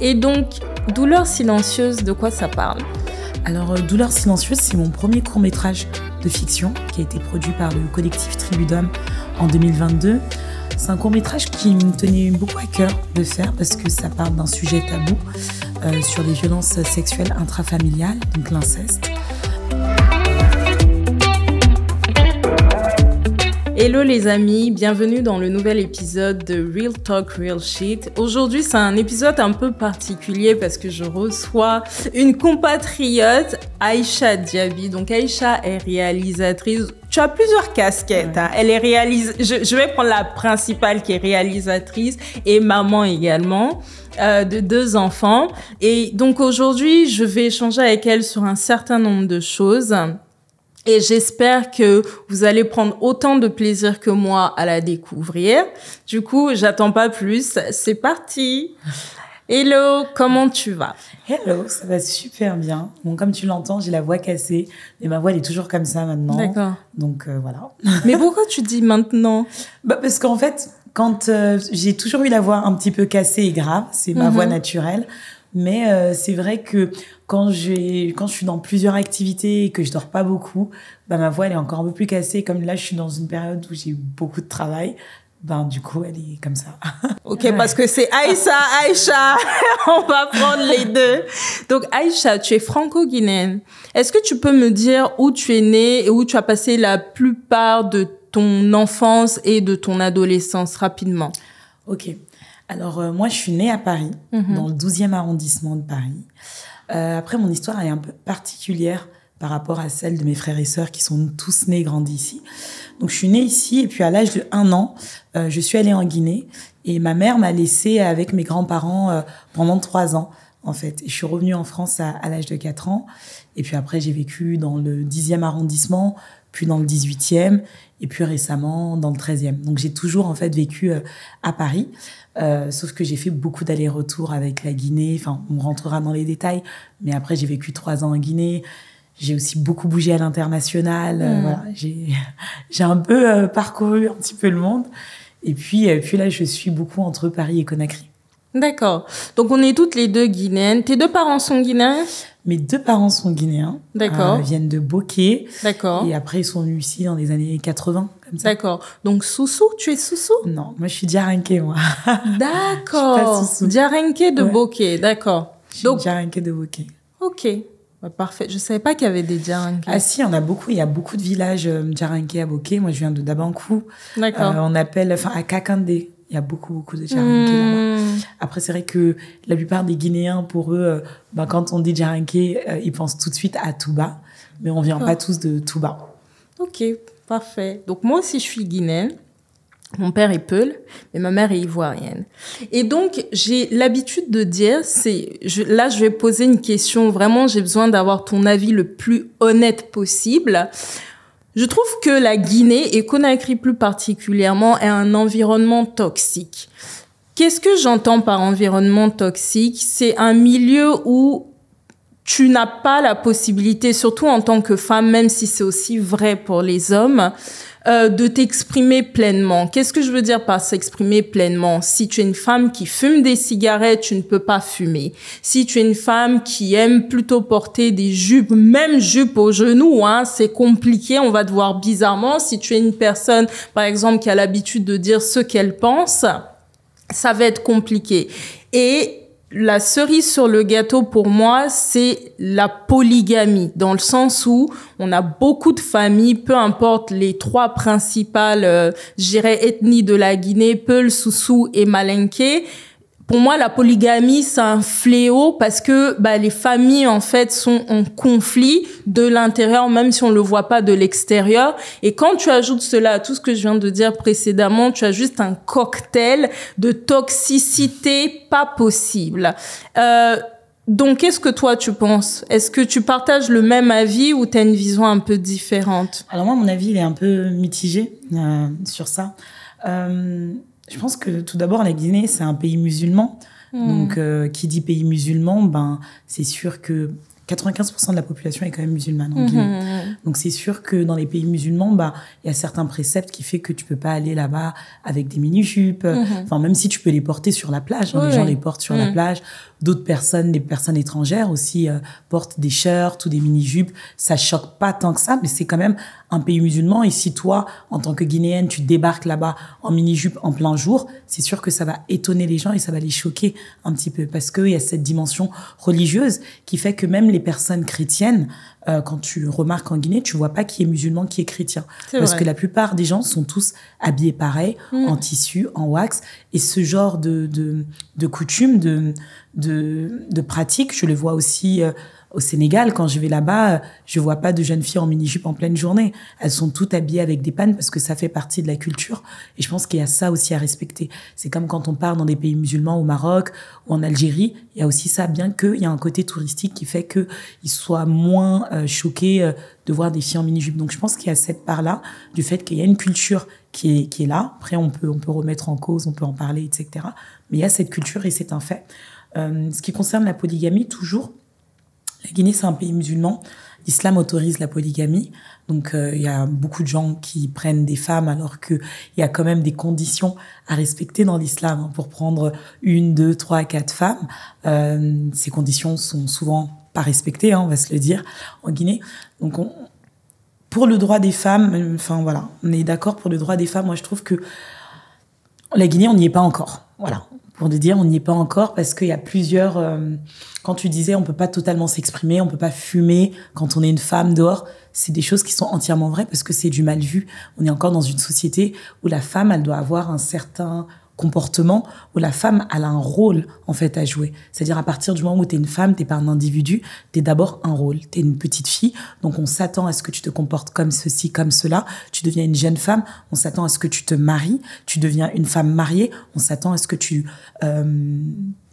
Et donc, Douleur silencieuse, de quoi ça parle? Alors, Douleur silencieuse, c'est mon premier court-métrage de fiction qui a été produit par le collectif Tribudum en 2022. C'est un court-métrage qui me tenait beaucoup à cœur de faire parce que ça parle d'un sujet tabou sur les violences sexuelles intrafamiliales, donc l'inceste. Hello les amis, bienvenue dans le nouvel épisode de Real Talk Real Shit. Aujourd'hui, c'est un épisode un peu particulier parce que je reçois une compatriote, Aïcha Diaby. Donc Aïcha est réalisatrice. Tu as plusieurs casquettes. Hein. Elle est je vais prendre la principale qui est réalisatrice et maman également. De 2 enfants. Et donc aujourd'hui, je vais échanger avec elle sur un certain nombre de choses. Et j'espère que vous allez prendre autant de plaisir que moi à la découvrir. Du coup, j'attends pas plus. C'est parti. Hello, comment tu vas? Hello, ça va super bien. Bon, comme tu l'entends, j'ai la voix cassée. Mais ma voix, elle est toujours comme ça maintenant. D'accord. Donc, voilà. Mais pourquoi tu dis maintenant? Parce qu'en fait, quand j'ai toujours eu la voix un petit peu cassée et grave, c'est ma voix naturelle. Mais c'est vrai que quand je suis dans plusieurs activités et que je dors pas beaucoup, ma voix elle est encore un peu plus cassée. Comme là, je suis dans une période où j'ai beaucoup de travail. Du coup, elle est comme ça. Ok, parce que c'est Aïcha. On va prendre les deux. Donc, Aïcha, tu es franco-guinéenne. Est-ce que tu peux me dire où tu es née et où tu as passé la plupart de ton enfance et de ton adolescence rapidement? Ok. Alors, moi, je suis née à Paris, dans le 12e arrondissement de Paris. Après, mon histoire est un peu particulière par rapport à celle de mes frères et sœurs qui sont tous nés et grandis ici. Donc, je suis née ici et puis à l'âge de 1 an, je suis allée en Guinée et ma mère m'a laissée avec mes grands-parents pendant 3 ans, en fait. Et je suis revenue en France à l'âge de 4 ans. Et puis après, j'ai vécu dans le 10e arrondissement, puis dans le 18e et puis récemment dans le 13e. Donc, j'ai toujours, en fait, vécu à Paris. Sauf que j'ai fait beaucoup d'allers-retours avec la Guinée. Enfin, on rentrera dans les détails. Mais après, j'ai vécu 3 ans en Guinée. J'ai aussi beaucoup bougé à l'international. Voilà, j'ai un peu parcouru un petit peu le monde. Et puis là, je suis beaucoup entre Paris et Conakry. D'accord. Donc, on est toutes les deux guinéennes. Tes 2 parents sont guinéens? Mes 2 parents sont guinéens. D'accord. Viennent de Bokeh. D'accord. Et après, ils sont venus ici dans les années 80, comme ça. D'accord. Donc, Soussou, tu es Soussou? Non, moi, je suis Djarinké, moi. D'accord. Je suis pas Soussou. Djarinké de Bokeh, d'accord. Je suis Djarinké de Bokeh. Ok. Parfait. Je savais pas qu'il y avait des Djarinké. Ah si, il y en a beaucoup. Il y a beaucoup de villages Djarinké à Bokeh. Moi, je viens de Dabankou. D'accord. On appelle, à Kakandé. Il y a beaucoup de Djarinké là-bas. Après, c'est vrai que la plupart des Guinéens, pour eux, quand on dit Djarinké, ils pensent tout de suite à Touba. Mais on vient pas tous de Touba. Ok, parfait. Donc, moi aussi, je suis guinéenne. Mon père est Peul, mais ma mère est ivoirienne. Et donc, j'ai l'habitude de dire, là, je vais poser une question. Vraiment, j'ai besoin d'avoir ton avis le plus honnête possible. Je trouve que la Guinée, et Conakry plus particulièrement, est un environnement toxique. Qu'est-ce que j'entends par environnement toxique? C'est un milieu où tu n'as pas la possibilité, surtout en tant que femme, même si c'est aussi vrai pour les hommes, de t'exprimer pleinement. Qu'est-ce que je veux dire par s'exprimer pleinement? Si tu es une femme qui fume des cigarettes, tu ne peux pas fumer. Si tu es une femme qui aime plutôt porter des jupes, même jupes aux genoux, c'est compliqué, on va te voir bizarrement. Si tu es une personne, par exemple, qui a l'habitude de dire ce qu'elle pense, ça va être compliqué. Et la cerise sur le gâteau pour moi, c'est la polygamie, dans le sens où on a beaucoup de familles, peu importe les 3 principales, ethnies de la Guinée, Peul, Soussou et Malinké. Pour moi, la polygamie, c'est un fléau parce que les familles, en fait, sont en conflit de l'intérieur, même si on le voit pas de l'extérieur. Et quand tu ajoutes cela à tout ce que je viens de dire précédemment, tu as juste un cocktail de toxicité pas possible. Donc, qu'est-ce que toi, tu penses? Est-ce que tu partages le même avis ou tu as une vision un peu différente? Alors moi, mon avis, il est un peu mitigé sur ça. Je pense que tout d'abord, la Guinée, c'est un pays musulman. Donc, qui dit pays musulman, c'est sûr que 95% de la population est quand même musulmane en Guinée. Donc c'est sûr que dans les pays musulmans, il y a certains préceptes qui fait que tu peux pas aller là-bas avec des mini-jupes. Enfin, même si tu peux les porter sur la plage, les gens les portent sur la plage. D'autres personnes, des personnes étrangères aussi, portent des shirts ou des mini-jupes. Ça choque pas tant que ça, mais c'est quand même un pays musulman. Et si toi, en tant que Guinéenne, tu débarques là-bas en mini-jupe en plein jour, c'est sûr que ça va étonner les gens et ça va les choquer un petit peu, parce qu'il y a cette dimension religieuse qui fait que même les personnes chrétiennes, quand tu remarques en Guinée, tu vois pas qui est musulman, qui est chrétien. Parce que la plupart des gens sont tous habillés pareil, en tissu, en wax. Et ce genre de coutume, de pratique, je le vois aussi au Sénégal. Quand je vais là-bas, je vois pas de jeunes filles en mini-jupe en pleine journée. Elles sont toutes habillées avec des pannes parce que ça fait partie de la culture. Et je pense qu'il y a ça aussi à respecter. C'est comme quand on part dans des pays musulmans, au Maroc ou en Algérie, il y a aussi ça, bien qu'il y a un côté touristique qui fait qu'ils soient moins choqués de voir des filles en mini-jupe. Donc je pense qu'il y a cette part-là du fait qu'il y a une culture qui est là. Après, on peut remettre en cause, on peut en parler, etc. Mais il y a cette culture et c'est un fait. Ce qui concerne la polygamie, toujours, la Guinée, c'est un pays musulman. L'islam autorise la polygamie. Donc, il y a beaucoup de gens qui prennent des femmes alors qu'il y a quand même des conditions à respecter dans l'islam pour prendre 1, 2, 3, 4 femmes. Ces conditions sont souvent pas respectées, on va se le dire, en Guinée. Donc, pour le droit des femmes, enfin voilà, on est d'accord pour le droit des femmes. Moi, je trouve que la Guinée, on n'y est pas encore. Voilà. Pour te dire, on n'y est pas encore parce qu'il y a plusieurs... quand tu disais, on peut pas totalement s'exprimer, on peut pas fumer quand on est une femme dehors, c'est des choses qui sont entièrement vraies parce que c'est du mal vu. On est encore dans une société où la femme, elle doit avoir un certain comportement, où la femme, elle a un rôle, en fait, à jouer. C'est-à-dire, à partir du moment où t'es une femme, t'es pas un individu, t'es d'abord un rôle. T'es une petite fille, donc on s'attend à ce que tu te comportes comme ceci, comme cela. Tu deviens une jeune femme, on s'attend à ce que tu te maries. Tu deviens une femme mariée, on s'attend à ce que tu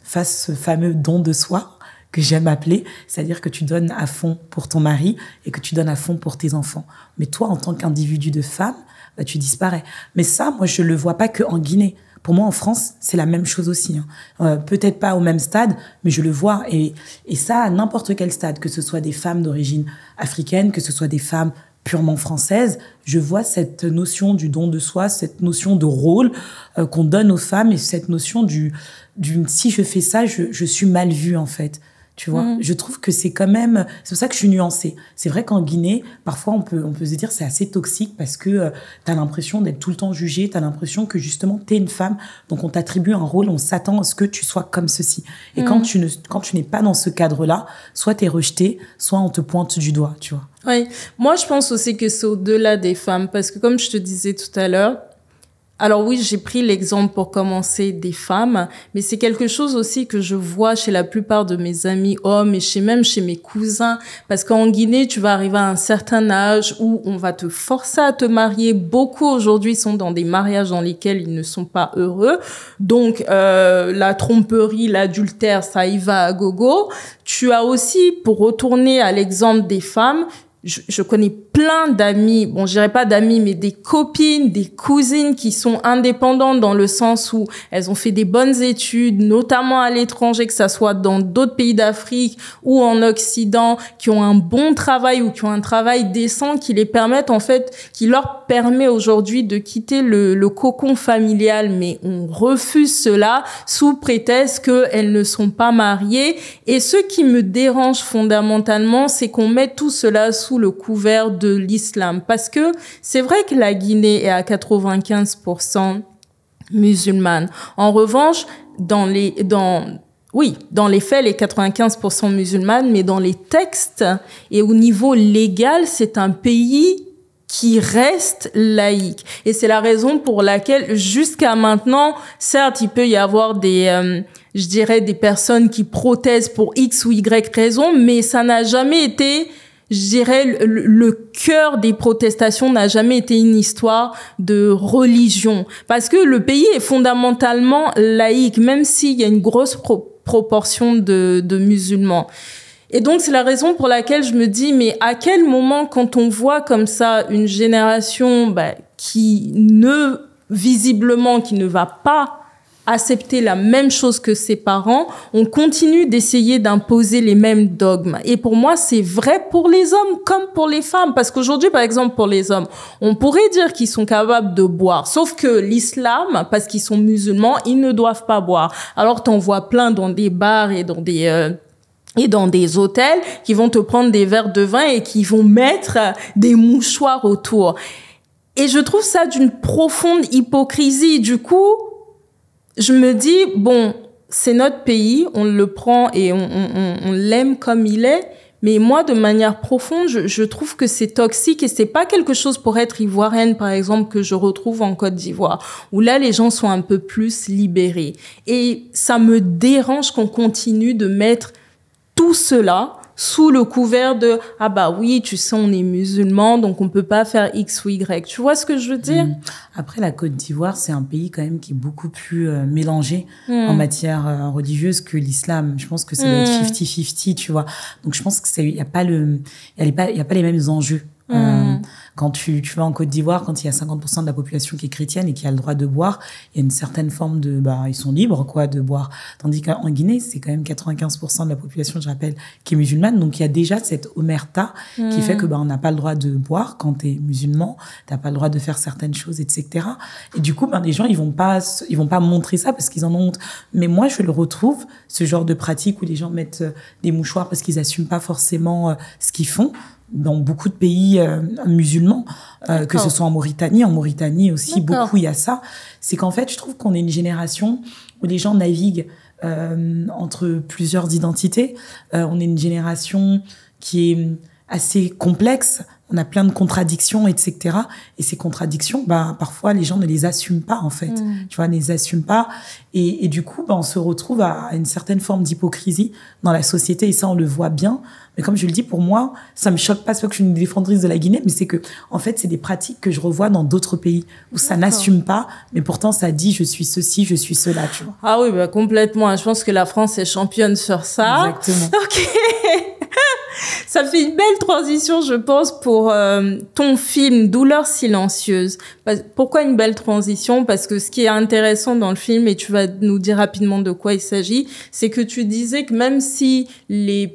fasses ce fameux don de soi, que j'aime appeler, c'est-à-dire que tu donnes à fond pour ton mari et que tu donnes à fond pour tes enfants. Mais toi, en tant qu'individu de femme, tu disparais. Mais ça, moi, je le vois pas que en Guinée. Pour moi, en France, c'est la même chose aussi. Peut-être pas au même stade, mais je le vois. Et ça, à n'importe quel stade, que ce soit des femmes d'origine africaine, que ce soit des femmes purement françaises, je vois cette notion du don de soi, cette notion de rôle qu'on donne aux femmes et cette notion du si je fais ça, je suis mal vue, en fait. Tu vois, je trouve que c'est quand même... C'est pour ça que je suis nuancée. C'est vrai qu'en Guinée, parfois, on peut se dire c'est assez toxique parce que t'as l'impression d'être tout le temps jugée, t'as l'impression que justement, t'es une femme, donc on t'attribue un rôle, on s'attend à ce que tu sois comme ceci. Et quand tu n'es pas dans ce cadre-là, soit t'es rejetée, soit on te pointe du doigt, tu vois. Oui, moi, je pense aussi que c'est au-delà des femmes parce que comme je te disais tout à l'heure, alors oui, j'ai pris l'exemple pour commencer des femmes, mais c'est quelque chose aussi que je vois chez la plupart de mes amis hommes et même chez mes cousins. Parce qu'en Guinée, tu vas arriver à un certain âge où on va te forcer à te marier. Beaucoup aujourd'hui sont dans des mariages dans lesquels ils ne sont pas heureux. Donc, la tromperie, l'adultère, ça y va à gogo. Tu as aussi, pour retourner à l'exemple des femmes, je connais plein d'amis, bon, je dirais pas d'amis, mais des copines, des cousines qui sont indépendantes dans le sens où elles ont fait des bonnes études, notamment à l'étranger, que ça soit dans d'autres pays d'Afrique ou en Occident, qui ont un bon travail ou qui ont un travail décent qui les permettent, en fait, qui leur permet aujourd'hui de quitter le cocon familial. Mais on refuse cela sous prétexte qu'elles ne sont pas mariées. Et ce qui me dérange fondamentalement, c'est qu'on met tout cela sous le couvert de l'islam. Parce que c'est vrai que la Guinée est à 95% musulmane. En revanche, dans les faits, les 95% musulmanes, mais dans les textes et au niveau légal, c'est un pays qui reste laïque. Et c'est la raison pour laquelle, jusqu'à maintenant, certes, il peut y avoir des personnes qui protestent pour X ou Y raison, mais ça n'a jamais été, je dirais, le cœur des protestations n'a jamais été une histoire de religion. Parce que le pays est fondamentalement laïque, même s'il y a une grosse proportion de musulmans. Et donc, c'est la raison pour laquelle je me dis, mais à quel moment, quand on voit comme ça une génération, visiblement, qui ne va pas accepter la même chose que ses parents, on continue d'essayer d'imposer les mêmes dogmes. Et pour moi, c'est vrai pour les hommes comme pour les femmes. Parce qu'aujourd'hui, par exemple, pour les hommes, on pourrait dire qu'ils sont capables de boire. Sauf que l'islam, parce qu'ils sont musulmans, ils ne doivent pas boire. Alors, t'en vois plein dans des bars et dans des hôtels qui vont te prendre des verres de vin et qui vont mettre des mouchoirs autour. Et je trouve ça d'une profonde hypocrisie. Du coup, je me dis, bon, c'est notre pays, on le prend et on l'aime comme il est. Mais moi, de manière profonde, je trouve que c'est toxique et c'est pas quelque chose pour être ivoirienne, par exemple, que je retrouve en Côte d'Ivoire, où là, les gens sont un peu plus libérés. Et ça me dérange qu'on continue de mettre tout cela sous le couvert de « Ah bah oui, tu sais, on est musulmans, donc on peut pas faire X ou Y ». Tu vois ce que je veux dire? Après, la Côte d'Ivoire, c'est un pays quand même qui est beaucoup plus mélangé en matière religieuse que l'islam. Je pense que ça doit être 50-50, tu vois. Donc, je pense que il y a pas les mêmes enjeux. Quand tu vas en Côte d'Ivoire, quand il y a 50% de la population qui est chrétienne et qui a le droit de boire, il y a une certaine forme de, ils sont libres, quoi, de boire. Tandis qu'en Guinée, c'est quand même 95% de la population, je rappelle, qui est musulmane. Donc, il y a déjà cette omerta qui fait que, on n'a pas le droit de boire quand t'es musulman, t'as pas le droit de faire certaines choses, etc. Et du coup, les gens, ils vont pas montrer ça parce qu'ils en ont honte. Mais moi, je le retrouve, ce genre de pratique où les gens mettent des mouchoirs parce qu'ils assument pas forcément ce qu'ils font. Dans beaucoup de pays musulmans, que ce soit en Mauritanie aussi, beaucoup il y a ça. C'est qu'en fait, je trouve qu'on est une génération où les gens naviguent entre plusieurs identités. On est une génération qui est assez complexe. On a plein de contradictions, etc. Et ces contradictions, parfois, les gens ne les assument pas, en fait. Tu vois, ne les assument pas. Et du coup, on se retrouve à une certaine forme d'hypocrisie dans la société. Et ça, on le voit bien. Mais comme je le dis, pour moi, ça me choque pas. C'est pas que je suis une défendrice de la Guinée, mais c'est que, en fait, c'est des pratiques que je revois dans d'autres pays où ça n'assume pas, mais pourtant ça dit je suis ceci, je suis cela, tu vois. Ah oui, complètement. Je pense que la France est championne sur ça. Exactement. Ok. Ça fait une belle transition, je pense, pour ton film Douleur silencieuse. Pourquoi une belle transition? Parce que ce qui est intéressant dans le film, et tu vas nous dire rapidement de quoi il s'agit, c'est que tu disais que même si les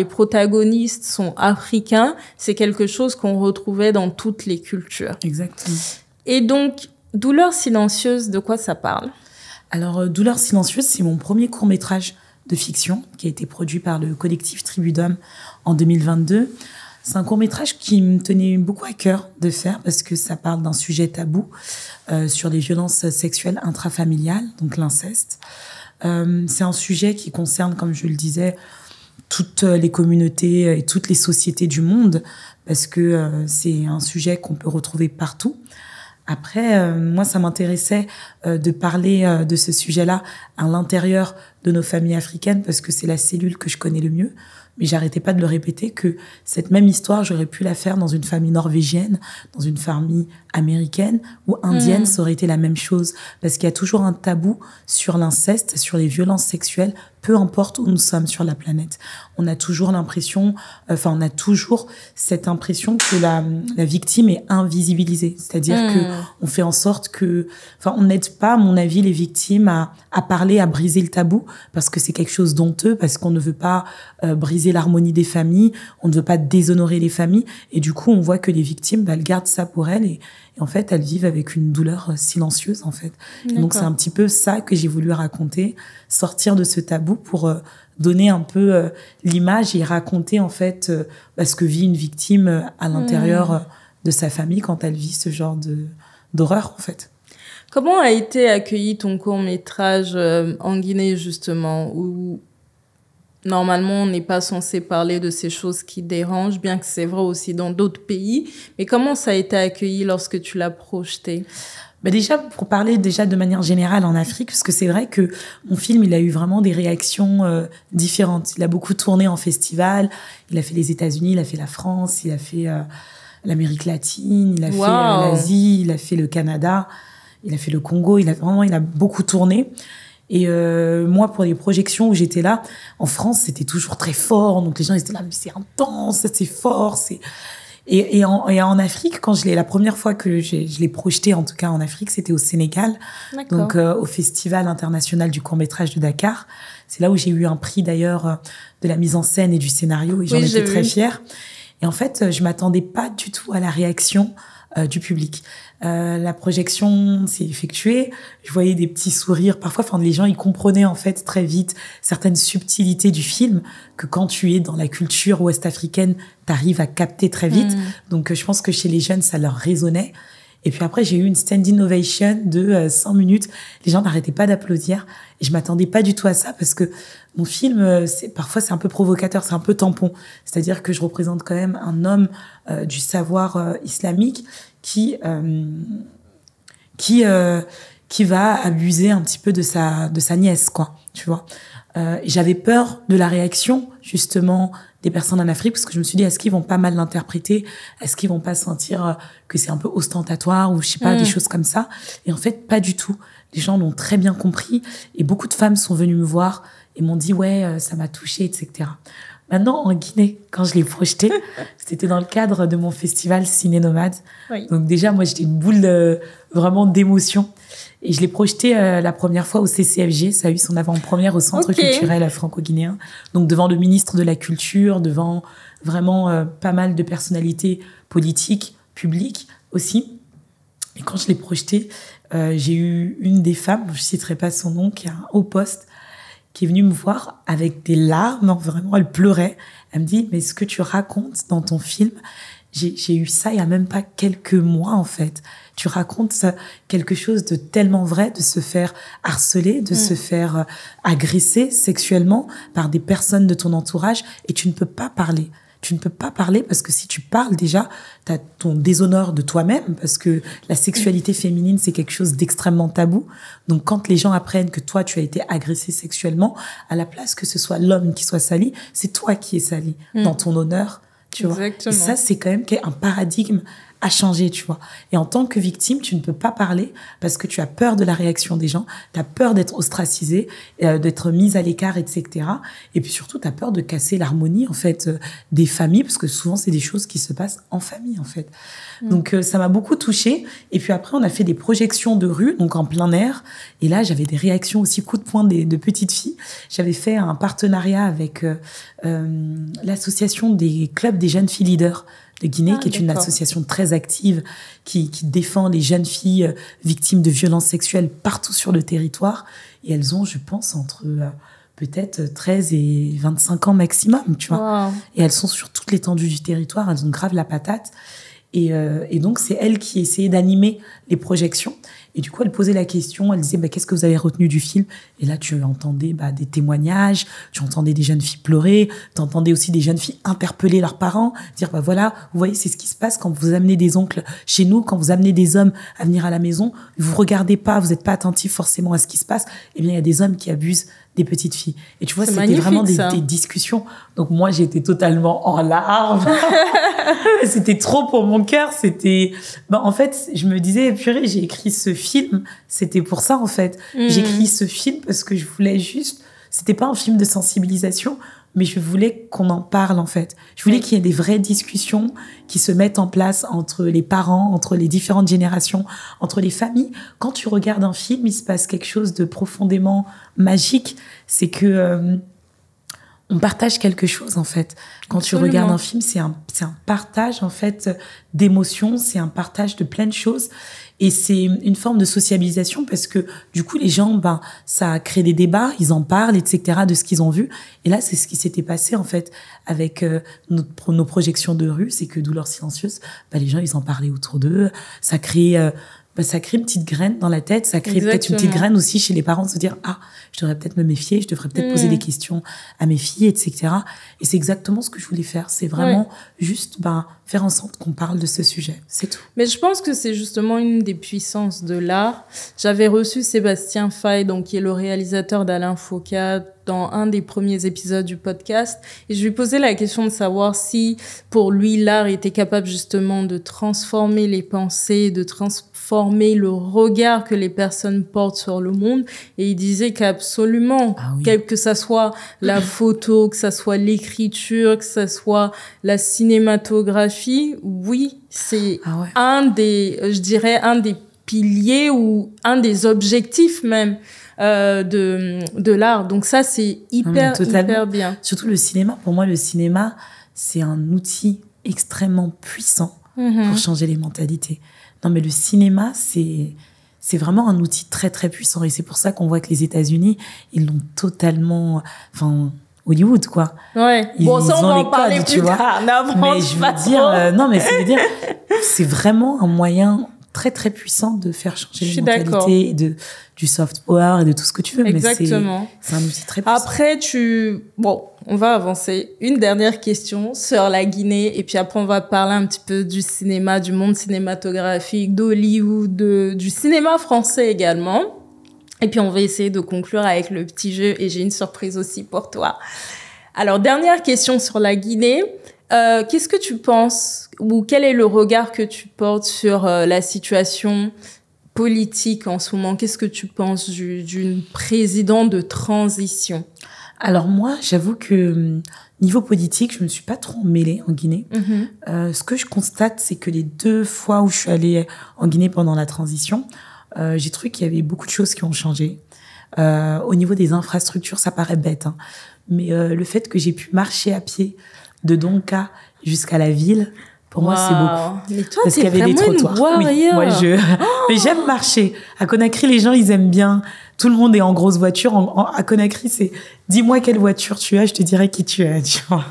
protagonistes sont africains, c'est quelque chose qu'on retrouvait dans toutes les cultures. Exactement. Et donc, Douleur silencieuse, de quoi ça parle? Alors, Douleur silencieuse, c'est mon premier court-métrage de fiction qui a été produit par le collectif Tribu d'Hommes en 2022. C'est un court-métrage qui me tenait beaucoup à cœur de faire parce que ça parle d'un sujet tabou sur les violences sexuelles intrafamiliales, donc l'inceste. C'est un sujet qui concerne, comme je le disais, toutes les communautés et toutes les sociétés du monde parce que c'est un sujet qu'on peut retrouver partout. Après, moi, ça m'intéressait de parler de ce sujet-là à l'intérieur de nos familles africaines parce que c'est la cellule que je connais le mieux. Mais j'arrêtais pas de le répéter que cette même histoire, j'aurais pu la faire dans une famille norvégienne, dans une famille américaine ou indienne, ça aurait été la même chose. Parce qu'il y a toujours un tabou sur l'inceste, sur les violences sexuelles, peu importe où nous sommes sur la planète. On a toujours on a toujours cette impression que la victime est invisibilisée. C'est-à-dire que on fait en sorte que, on n'aide pas, à mon avis, les victimes à parler, à briser le tabou, parce que c'est quelque chose d'honteux, parce qu'on ne veut pas briser l'harmonie des familles, on ne veut pas déshonorer les familles, et du coup, on voit que les victimes, elles gardent ça pour elles, et en fait, elles vivent avec une douleur silencieuse, en fait. Et donc, c'est un petit peu ça que j'ai voulu raconter, sortir de ce tabou pour donner un peu l'image et raconter, en fait, ce que vit une victime à l'intérieur de sa famille quand elle vit ce genre d'horreur, en fait. Comment a été accueilli ton court-métrage en Guinée, justement, où normalement, on n'est pas censé parler de ces choses qui dérangent, bien que c'est vrai aussi dans d'autres pays. Mais comment ça a été accueilli lorsque tu l'as projeté? Déjà, pour parler déjà de manière générale en Afrique, parce que c'est vrai que mon film, il a eu vraiment des réactions différentes. Il a beaucoup tourné en festival, il a fait les États-Unis, il a fait la France, il a fait l'Amérique latine, il a fait l'Asie, il a fait le Canada, il a fait le Congo, il a beaucoup tourné. Et moi, pour les projections où j'étais là, en France, c'était toujours très fort. Donc les gens ils étaient là, mais c'est intense, c'est fort. Et en Afrique, la première fois que je l'ai projeté, en tout cas en Afrique, c'était au Sénégal, donc au Festival international du court-métrage de Dakar. C'est là où j'ai eu un prix d'ailleurs de la mise en scène et du scénario, et j'en étais très fière. Et en fait, je m'attendais pas du tout à la réaction du public. La projection s'est effectuée, je voyais des petits sourires. Parfois, les gens, ils comprenaient en fait très vite certaines subtilités du film que quand tu es dans la culture ouest-africaine, t'arrives à capter très vite. Donc, je pense que chez les jeunes, ça leur résonnait. Et puis après, j'ai eu une standing ovation de 5 minutes. Les gens n'arrêtaient pas d'applaudir. Et je m'attendais pas du tout à ça parce que mon film, parfois, c'est un peu provocateur, c'est un peu tampon. C'est-à-dire que je représente quand même un homme du savoir islamique qui va abuser un petit peu de sa nièce, quoi, tu vois. J'avais peur de la réaction, justement, des personnes en Afrique, parce que je me suis dit, est-ce qu'ils vont pas mal l'interpréter? Est-ce qu'ils vont pas sentir que c'est un peu ostentatoire ou je sais pas, des choses comme ça? Et en fait, pas du tout. Les gens l'ont très bien compris et beaucoup de femmes sont venues me voir et m'ont dit, ouais, ça m'a touchée, etc. Maintenant, en Guinée, quand je l'ai projeté, c'était dans le cadre de mon festival Ciné Nomade. Oui. Donc déjà, moi, j'étais une boule vraiment d'émotion. Et je l'ai projeté la première fois au CCFG. Ça a eu son avant-première au Centre culturel franco-guinéen. Donc devant le ministre de la Culture, devant vraiment pas mal de personnalités politiques, publiques aussi. Et quand je l'ai projeté, j'ai eu une des femmes, je citerai pas son nom, qui a un haut poste, qui est venue me voir avec des larmes, vraiment, elle pleurait. Elle me dit, mais ce que tu racontes dans ton film, j'ai eu ça il y a même pas quelques mois, en fait. Tu racontes ça, quelque chose de tellement vrai, de se faire harceler, de se faire agresser sexuellement par des personnes de ton entourage, et tu ne peux pas parler. Tu ne peux pas parler parce que si tu parles déjà, t'as ton déshonneur de toi-même, parce que la sexualité féminine, c'est quelque chose d'extrêmement tabou. Donc, quand les gens apprennent que toi, tu as été agressé sexuellement, à la place que ce soit l'homme qui soit sali, c'est toi qui es sali dans ton honneur, tu vois. Et ça, c'est quand même un paradigme à changer, tu vois. Et en tant que victime, tu ne peux pas parler parce que tu as peur de la réaction des gens, tu as peur d'être ostracisée, d'être mise à l'écart, etc. Et puis surtout, tu as peur de casser l'harmonie, en fait, des familles, parce que souvent, c'est des choses qui se passent en famille, en fait. Donc, ça m'a beaucoup touchée. Et puis après, on a fait des projections de rue, donc en plein air. Et là, j'avais des réactions aussi coup de poing de petites filles. J'avais fait un partenariat avec l'association des clubs des jeunes filles leaders de Guinée, qui est une association très active qui défend les jeunes filles victimes de violences sexuelles partout sur le territoire. Et elles ont, je pense, entre peut-être 13 et 25 ans maximum, tu vois. Wow. Et elles sont sur toute l'étendue du territoire, elles ont grave la patate. Et donc, c'est elle qui essayait d'animer les projections. Et du coup, elle posait la question, elle disait, qu'est-ce que vous avez retenu du film? Et là, tu entendais des témoignages, tu entendais des jeunes filles pleurer, tu entendais aussi des jeunes filles interpeller leurs parents, dire, voilà, vous voyez, c'est ce qui se passe quand vous amenez des oncles chez nous, quand vous amenez des hommes à venir à la maison, vous regardez pas, vous n'êtes pas attentif forcément à ce qui se passe. Eh bien, il y a des hommes qui abusent des petites filles. Et tu vois, c'était vraiment des discussions. Donc moi, j'étais totalement en larmes. C'était trop pour mon cœur. C'était, en fait, je me disais, purée, j'ai écrit ce film. C'était pour ça, en fait. J'ai écrit ce film parce que je voulais juste, c'était pas un film de sensibilisation, mais je voulais qu'on en parle, en fait. Je voulais qu'il y ait des vraies discussions qui se mettent en place entre les parents, entre les différentes générations, entre les familles. Quand tu regardes un film, il se passe quelque chose de profondément magique. C'est que on partage quelque chose, en fait. Quand Absolument. Tu regardes un film, c'est un partage, en fait, d'émotions, c'est un partage de plein de choses. Et c'est une forme de sociabilisation parce que, du coup, les gens, ça crée des débats, ils en parlent, etc., de ce qu'ils ont vu. Et là, c'est ce qui s'était passé, en fait, avec nos projections de rue, c'est que Douleur silencieuse, les gens, ils en parlaient autour d'eux. Ça crée une petite graine dans la tête, ça crée peut-être une petite graine aussi chez les parents de se dire, je devrais peut-être me méfier, je devrais peut-être poser des questions à mes filles, etc. Et c'est exactement ce que je voulais faire. C'est vraiment juste, faire en sorte qu'on parle de ce sujet. C'est tout. Mais je pense que c'est justement une des puissances de l'art. J'avais reçu Sébastien Faye, donc, qui est le réalisateur d'Alain Foka, dans un des premiers épisodes du podcast. Et je lui posais la question de savoir si, pour lui, l'art était capable justement de transformer les pensées, de transformer le regard que les personnes portent sur le monde. Et il disait qu'absolument, quel que ça soit la photo, que ça soit l'écriture, que ça soit la cinématographie, oui, c'est un des piliers ou un des objectifs même de l'art. Donc ça, c'est hyper bien. Surtout le cinéma. Pour moi, le cinéma, c'est un outil extrêmement puissant pour changer les mentalités. Non, mais le cinéma, c'est vraiment un outil très, très puissant. Et c'est pour ça qu'on voit que les États-Unis, ils l'ont totalement... Enfin, Hollywood, quoi. Ouais. Bon, ça, on va en parler plus tard. Mais je veux dire... non, mais ça veut dire... C'est vraiment un moyen très, très puissant de faire changer les mentalités, et du soft power et de tout ce que tu veux. Exactement. Mais c'est un outil très puissant. Après, on va avancer. Une dernière question sur la Guinée. Et puis après, on va parler un petit peu du cinéma, du monde cinématographique, d'Hollywood, du cinéma français également. Et puis, on va essayer de conclure avec le petit jeu. Et j'ai une surprise aussi pour toi. Alors, dernière question sur la Guinée. Qu'est-ce que tu penses ou quel est le regard que tu portes sur la situation politique en ce moment? Qu'est-ce que tu penses d'une présidente de transition? Alors moi, j'avoue que niveau politique, je me suis pas trop mêlée en Guinée. Ce que je constate, c'est que les 2 fois où je suis allée en Guinée pendant la transition, j'ai trouvé qu'il y avait beaucoup de choses qui ont changé. Au niveau des infrastructures, ça paraît bête, hein, mais le fait que j'ai pu marcher à pied de Donka jusqu'à la ville, pour moi, c'est beaucoup. Mais toi, parce qu'il y avait des trottoirs. Oui, moi, mais j'aime marcher. À Conakry, les gens, ils aiment bien. Tout le monde est en grosse voiture. À Conakry, c'est dis-moi quelle voiture tu as, je te dirai qui tu es. Tu vois.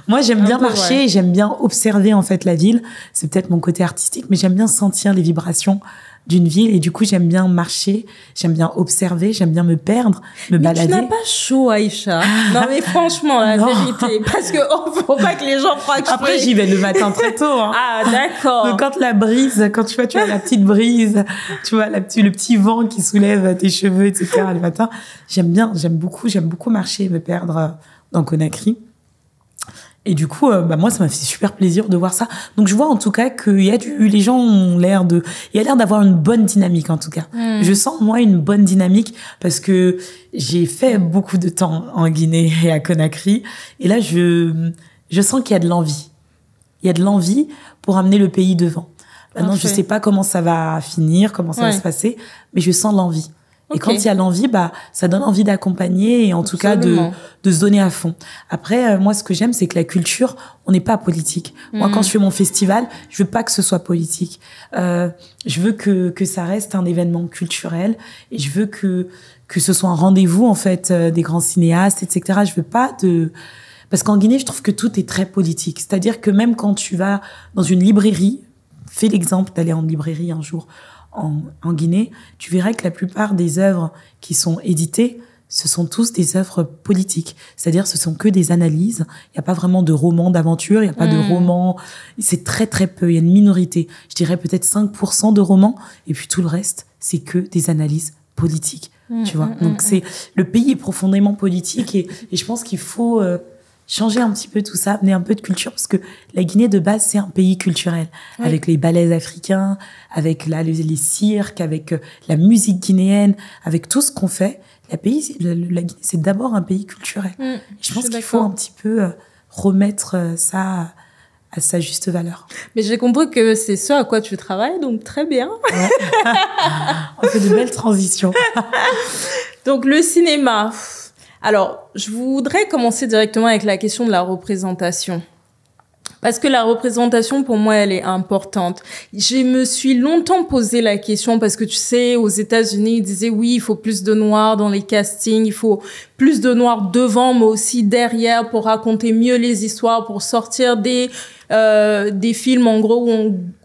Moi, j'aime bien marcher et j'aime bien observer en fait la ville. C'est peut-être mon côté artistique, mais j'aime bien sentir les vibrations d'une ville et du coup j'aime bien marcher, j'aime bien observer, j'aime bien me perdre, me balader. Tu n'as pas chaud, Aïcha. Non mais franchement, la vérité, parce que faut pas que les gens croient que après j'y vais le matin très tôt. Hein. Ah d'accord. Donc quand la brise, quand tu as la petite brise, tu vois le petit vent qui soulève tes cheveux, etc. le matin, j'aime beaucoup marcher et me perdre dans Conakry. Et du coup, moi, ça m'a fait super plaisir de voir ça. Donc, je vois en tout cas qu'il y a les gens ont l'air il y a l'air d'avoir une bonne dynamique, en tout cas. Je sens, moi, une bonne dynamique parce que j'ai fait beaucoup de temps en Guinée et à Conakry. Et là, je sens qu'il y a de l'envie. Il y a de l'envie pour amener le pays devant. Maintenant, je sais pas comment ça va finir, comment ça va se passer, mais je sens l'envie. Et quand il y a l'envie, ça donne envie d'accompagner et en tout cas de se donner à fond. Après, moi, ce que j'aime, c'est que la culture, on n'est pas politique. Moi, quand je fais mon festival, je veux pas que ce soit politique. Je veux que ça reste un événement culturel et je veux que ce soit un rendez-vous, en fait, des grands cinéastes, etc. Je veux pas parce qu'en Guinée, je trouve que tout est très politique. C'est-à-dire que même quand tu vas dans une librairie, fais l'exemple d'aller en librairie un jour, en Guinée, tu verras que la plupart des œuvres qui sont éditées, ce sont tous des œuvres politiques. C'est-à-dire, ce sont que des analyses. Il n'y a pas vraiment de romans d'aventure, il n'y a pas de romans. C'est très, très peu. Il y a une minorité. Je dirais peut-être 5% de romans. Et puis tout le reste, c'est que des analyses politiques. Tu vois. Donc, le pays est profondément politique et je pense qu'il faut changer un petit peu tout ça, amener un peu de culture, parce que la Guinée, de base, c'est un pays culturel, avec les ballets africains, avec les cirques, avec la musique guinéenne, avec tout ce qu'on fait. La Guinée, c'est d'abord un pays culturel. Je pense qu'il faut un petit peu remettre ça à sa juste valeur. Mais j'ai compris que c'est ce à quoi tu travailles, donc très bien. Ouais. On fait de belles transitions. Donc, le cinéma... Alors, je voudrais commencer directement avec la question de la représentation. Parce que la représentation, pour moi, elle est importante. Je me suis longtemps posé la question parce que, tu sais, aux États-Unis, ils disaient oui, il faut plus de noirs dans les castings, il faut plus de noirs devant, mais aussi derrière pour raconter mieux les histoires, pour sortir des films, en gros,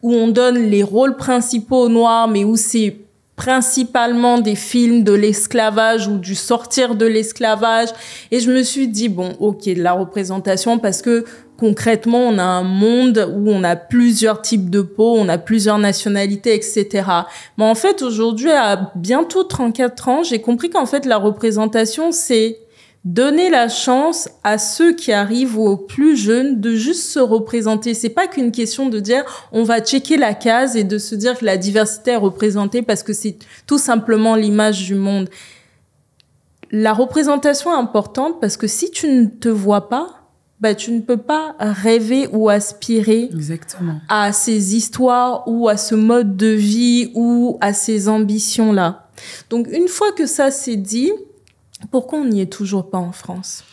où on donne les rôles principaux aux noirs, mais où c'est principalement des films de l'esclavage ou du sortir de l'esclavage. Et je me suis dit, bon, ok, de la représentation, parce que concrètement, on a un monde où on a plusieurs types de peau, on a plusieurs nationalités, etc. Mais en fait, aujourd'hui, à bientôt 34 ans, j'ai compris qu'en fait, la représentation, c'est Donner la chance à ceux qui arrivent ou aux plus jeunes de juste se représenter. C'est pas qu'une question de dire on va checker la case et de se dire que la diversité est représentée parce que c'est tout simplement l'image du monde. La représentation est importante parce que si tu ne te vois pas, tu ne peux pas rêver ou aspirer Exactement. à ces histoires ou à ce mode de vie ou à ces ambitions-là. Donc, une fois que ça c'est dit, pourquoi on n'y est toujours pas en France?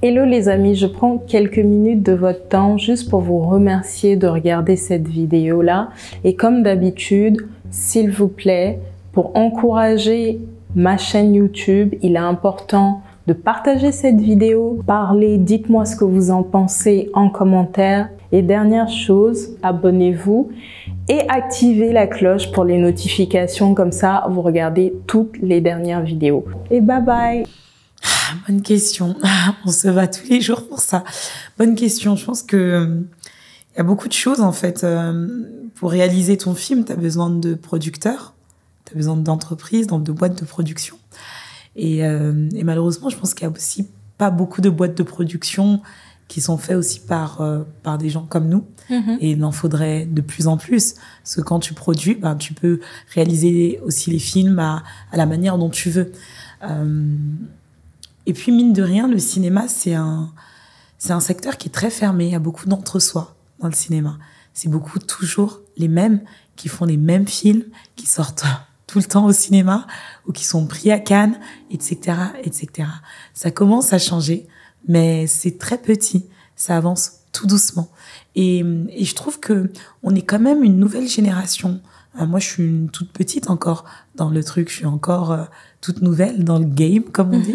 Hello les amis, je prends quelques minutes de votre temps juste pour vous remercier de regarder cette vidéo-là. Et comme d'habitude, s'il vous plaît, pour encourager ma chaîne YouTube, il est important de partager cette vidéo, parler, dites-moi ce que vous en pensez en commentaire. Et dernière chose, abonnez-vous et activez la cloche pour les notifications, comme ça vous regardez toutes les dernières vidéos. Et bye bye! Bonne question. On se bat tous les jours pour ça. Bonne question. Je pense que il y a beaucoup de choses en fait. Pour réaliser ton film, tu as besoin de producteurs, tu as besoin d'entreprises, de boîtes de production. Et malheureusement, je pense qu'il y a aussi pas beaucoup de boîtes de production qui sont faites aussi par des gens comme nous. Et il en faudrait de plus en plus. Parce que quand tu produis, tu peux réaliser aussi les films à la manière dont tu veux. Et puis, mine de rien, le cinéma, c'est un secteur qui est très fermé. Il y a beaucoup d'entre-soi dans le cinéma. C'est beaucoup toujours les mêmes qui font les mêmes films, qui sortent tout le temps au cinéma ou qui sont pris à Cannes, etc., etc. Ça commence à changer, mais c'est très petit. Ça avance tout doucement. Et je trouve que on est quand même une nouvelle génération. Moi, je suis une toute petite encore dans le truc. Je suis encore toute nouvelle dans le game, comme on dit.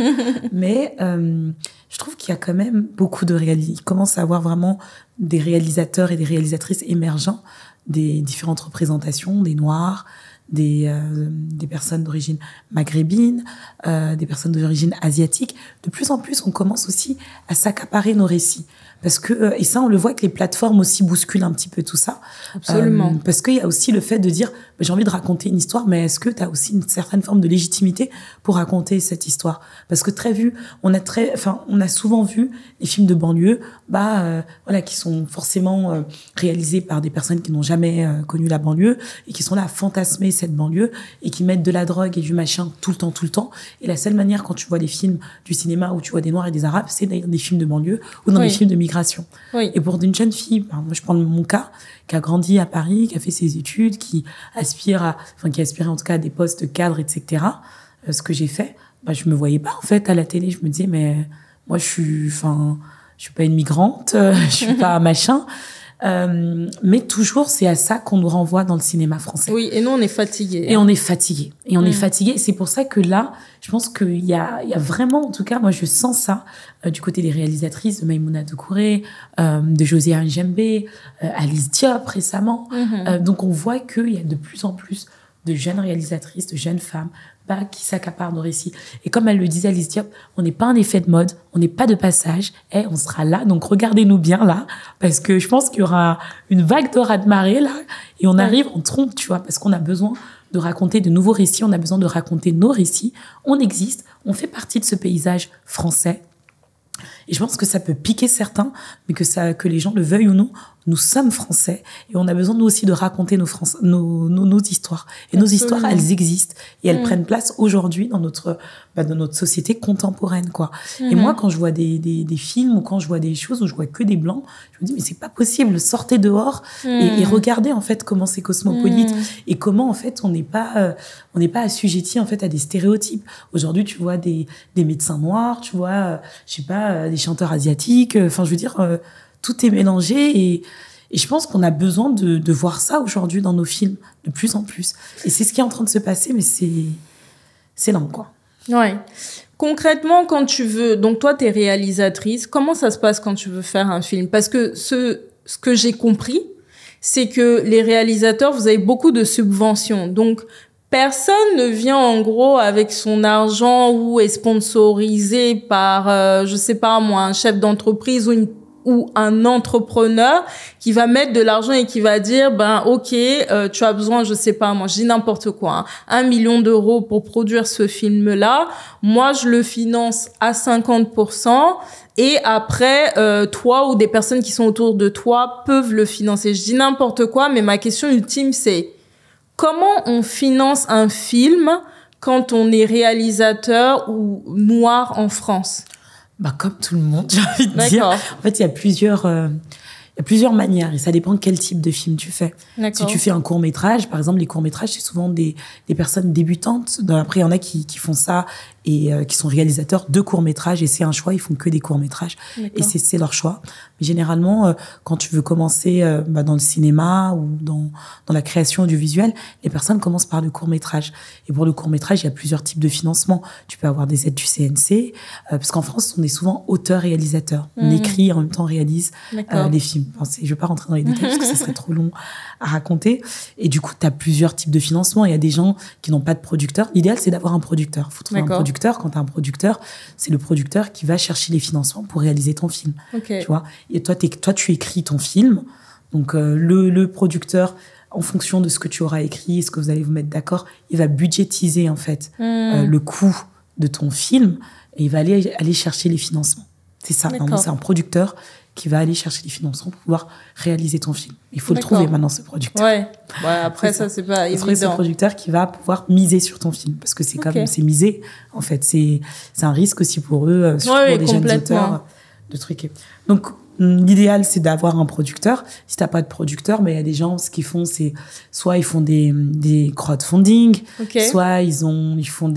Mais je trouve qu'il y a quand même beaucoup de réalisateurs. Il commence à avoir vraiment des réalisateurs et des réalisatrices émergents, des différentes représentations, des Noirs, des personnes d'origine maghrébine, des personnes d'origine asiatique. De plus en plus, on commence aussi à s'accaparer nos récits. Parce que, et ça, on le voit que les plateformes aussi bousculent un petit peu tout ça. Absolument. Parce qu'il y a aussi le fait de dire, j'ai envie de raconter une histoire, mais est-ce que tu as aussi une certaine forme de légitimité pour raconter cette histoire? Parce que on a souvent vu les films de banlieue, qui sont forcément réalisés par des personnes qui n'ont jamais connu la banlieue et qui sont là à fantasmer cette banlieue et qui mettent de la drogue et du machin tout le temps. Et la seule manière, quand tu vois des films du cinéma où tu vois des Noirs et des Arabes, c'est d'ailleurs des films de banlieue ou dans des films de migration. Oui. Et pour une jeune fille, moi je prends mon cas, qui a grandi à Paris, qui a fait ses études, qui aspirait en tout cas à des postes cadres, etc. Ce que j'ai fait, je me voyais pas en fait à la télé. Je me disais mais moi je suis pas une migrante, je suis pas machin. Mais toujours, c'est à ça qu'on nous renvoie dans le cinéma français. Oui, et nous, on est fatigués. Et on est fatigués. Et on est fatigués. C'est pour ça que là, je pense qu'il y a vraiment, en tout cas, moi, je sens ça du côté des réalisatrices de Maïmouna Doucouré, de José Njembe, Alice Diop récemment. Donc, on voit qu'il y a de plus en plus de jeunes réalisatrices, de jeunes femmes, qui s'accaparent nos récits. Et comme elle le disait, Alice Diop, on n'est pas un effet de mode, on n'est pas de passage, on sera là, donc regardez-nous bien là, parce que je pense qu'il y aura une vague de raz-de-marée là, et on arrive en trompe, tu vois, parce qu'on a besoin de raconter de nouveaux récits, on a besoin de raconter nos récits, on existe, on fait partie de ce paysage français. Et je pense que ça peut piquer certains, mais que les gens le veuillent ou non, nous sommes français et on a besoin nous aussi de raconter nos histoires. Et nos histoires, elles existent et elles prennent place aujourd'hui dans notre société contemporaine, quoi. Et moi, quand je vois des films ou quand je vois des choses où je vois que des blancs, je me dis mais c'est pas possible, sortez dehors et regardez en fait comment c'est cosmopolite et comment en fait on n'est pas assujetti en fait à des stéréotypes. Aujourd'hui, tu vois des médecins noirs, tu vois des chanteurs asiatiques, je veux dire tout est mélangé et je pense qu'on a besoin de voir ça aujourd'hui dans nos films de plus en plus. Et c'est ce qui est en train de se passer, mais c'est lent, quoi. Ouais. Concrètement, quand tu veux, donc toi, t'es réalisatrice, comment ça se passe quand tu veux faire un film? Parce que ce que j'ai compris, c'est que les réalisateurs, vous avez beaucoup de subventions. Donc, personne ne vient en gros avec son argent ou est sponsorisé par, je sais pas moi, un chef d'entreprise ou ou un entrepreneur qui va mettre de l'argent et qui va dire, ben, ok, tu as besoin, je sais pas, moi, je dis n'importe quoi, hein, 1 million d'euros pour produire ce film-là. Moi, je le finance à 50%. Et après, toi ou des personnes qui sont autour de toi peuvent le financer. Je dis n'importe quoi, mais ma question ultime, c'est comment on finance un film quand on est réalisateur ou noir en France? Bah, comme tout le monde, j'ai envie de dire. En fait, il y a plusieurs manières et ça dépend quel type de film tu fais. Si tu fais un court-métrage, par exemple, les courts-métrages, c'est souvent des personnes débutantes. Après, il y en a qui font ça et qui sont réalisateurs de courts-métrages et c'est un choix, ils font que des courts-métrages et c'est leur choix. Mais généralement, quand tu veux commencer dans le cinéma ou dans la création audiovisuelle, les personnes commencent par le court-métrage. Et pour le court-métrage, il y a plusieurs types de financement. Tu peux avoir des aides du CNC, parce qu'en France, on est souvent auteur-réalisateur. On écrit et en même temps on réalise des films. Enfin, je vais pas rentrer dans les détails parce que ça serait trop long à raconter. Et du coup, tu as plusieurs types de financement. Il y a des gens qui n'ont pas de producteur. L'idéal, c'est d'avoir un producteur. Il faut trouver un producteur. Quand tu as un producteur, c'est le producteur qui va chercher les financements pour réaliser ton film. Tu vois. Et toi, tu écris ton film. Donc, le producteur, en fonction de ce que tu auras écrit et ce que vous allez vous mettre d'accord, il va budgétiser, en fait, le coût de ton film et il va aller chercher les financements. C'est ça. Normalement, c'est un producteur qui va aller chercher les financements pour pouvoir réaliser ton film. Il faut le trouver maintenant, ce producteur. Ouais, après ça, c'est pas évident. C'est le producteur qui va pouvoir miser sur ton film. Parce que c'est comme, c'est miser, en fait. C'est un risque aussi pour eux, surtout pour des jeunes auteurs, de truquer. Donc, l'idéal, c'est d'avoir un producteur. Si t'as pas de producteur, mais il y a des gens, ce qu'ils font, c'est soit ils font des crowdfunding, soit ils font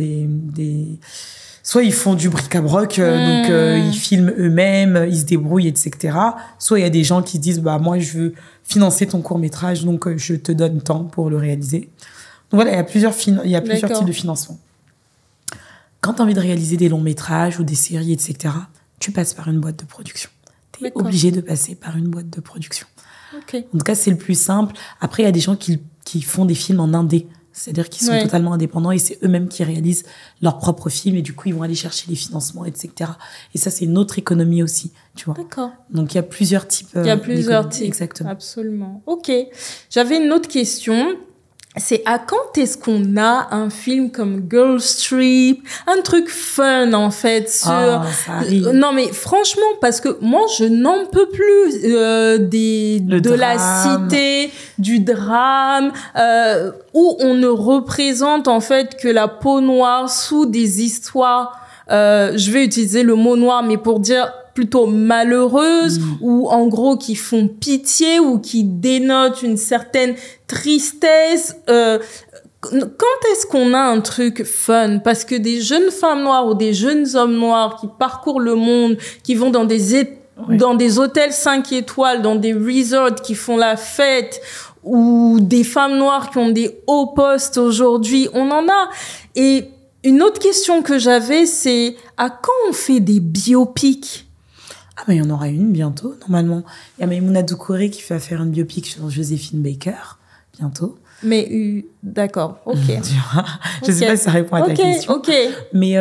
soit ils font du bric-à-broc, donc ils filment eux-mêmes, ils se débrouillent, etc. Soit il y a des gens qui disent, bah moi je veux financer ton court-métrage, donc je te donne temps pour le réaliser. Donc voilà, il y a plusieurs types de financement. Quand tu as envie de réaliser des longs-métrages ou des séries, etc., tu passes par une boîte de production. Tu es obligé de passer par une boîte de production. En tout cas, c'est le plus simple. Après, il y a des gens qui font des films en indé. C'est-à-dire qu'ils sont totalement indépendants et c'est eux-mêmes qui réalisent leurs propres films et du coup, ils vont aller chercher les financements, etc. Et ça, c'est une autre économie aussi, tu vois. Donc, il y a plusieurs types. Il y a plusieurs types. Exactement. Absolument. Ok. J'avais une autre question. C'est à quand est-ce qu'on a un film comme Girls Trip, un truc fun en fait sur ça arrive. Non mais franchement parce que moi je n'en peux plus de la cité, du drame où on ne représente en fait que la peau noire sous des histoires je vais utiliser le mot noir mais pour dire plutôt malheureuses ou en gros qui font pitié ou qui dénotent une certaine tristesse. Quand est-ce qu'on a un truc fun? Parce que des jeunes femmes noires ou des jeunes hommes noirs qui parcourent le monde, qui vont dans des hôtels 5 étoiles, dans des resorts, qui font la fête, ou des femmes noires qui ont des hauts postes aujourd'hui, on en a. Et une autre question que j'avais, c'est à quand on fait des biopics? Ah, mais il y en aura une bientôt, normalement. Il y a Maïmouna Doucouré qui va faire une biopic sur Joséphine Baker, bientôt. Mais, d'accord, ok. Tu vois, je sais pas si ça répond à ta question. Mais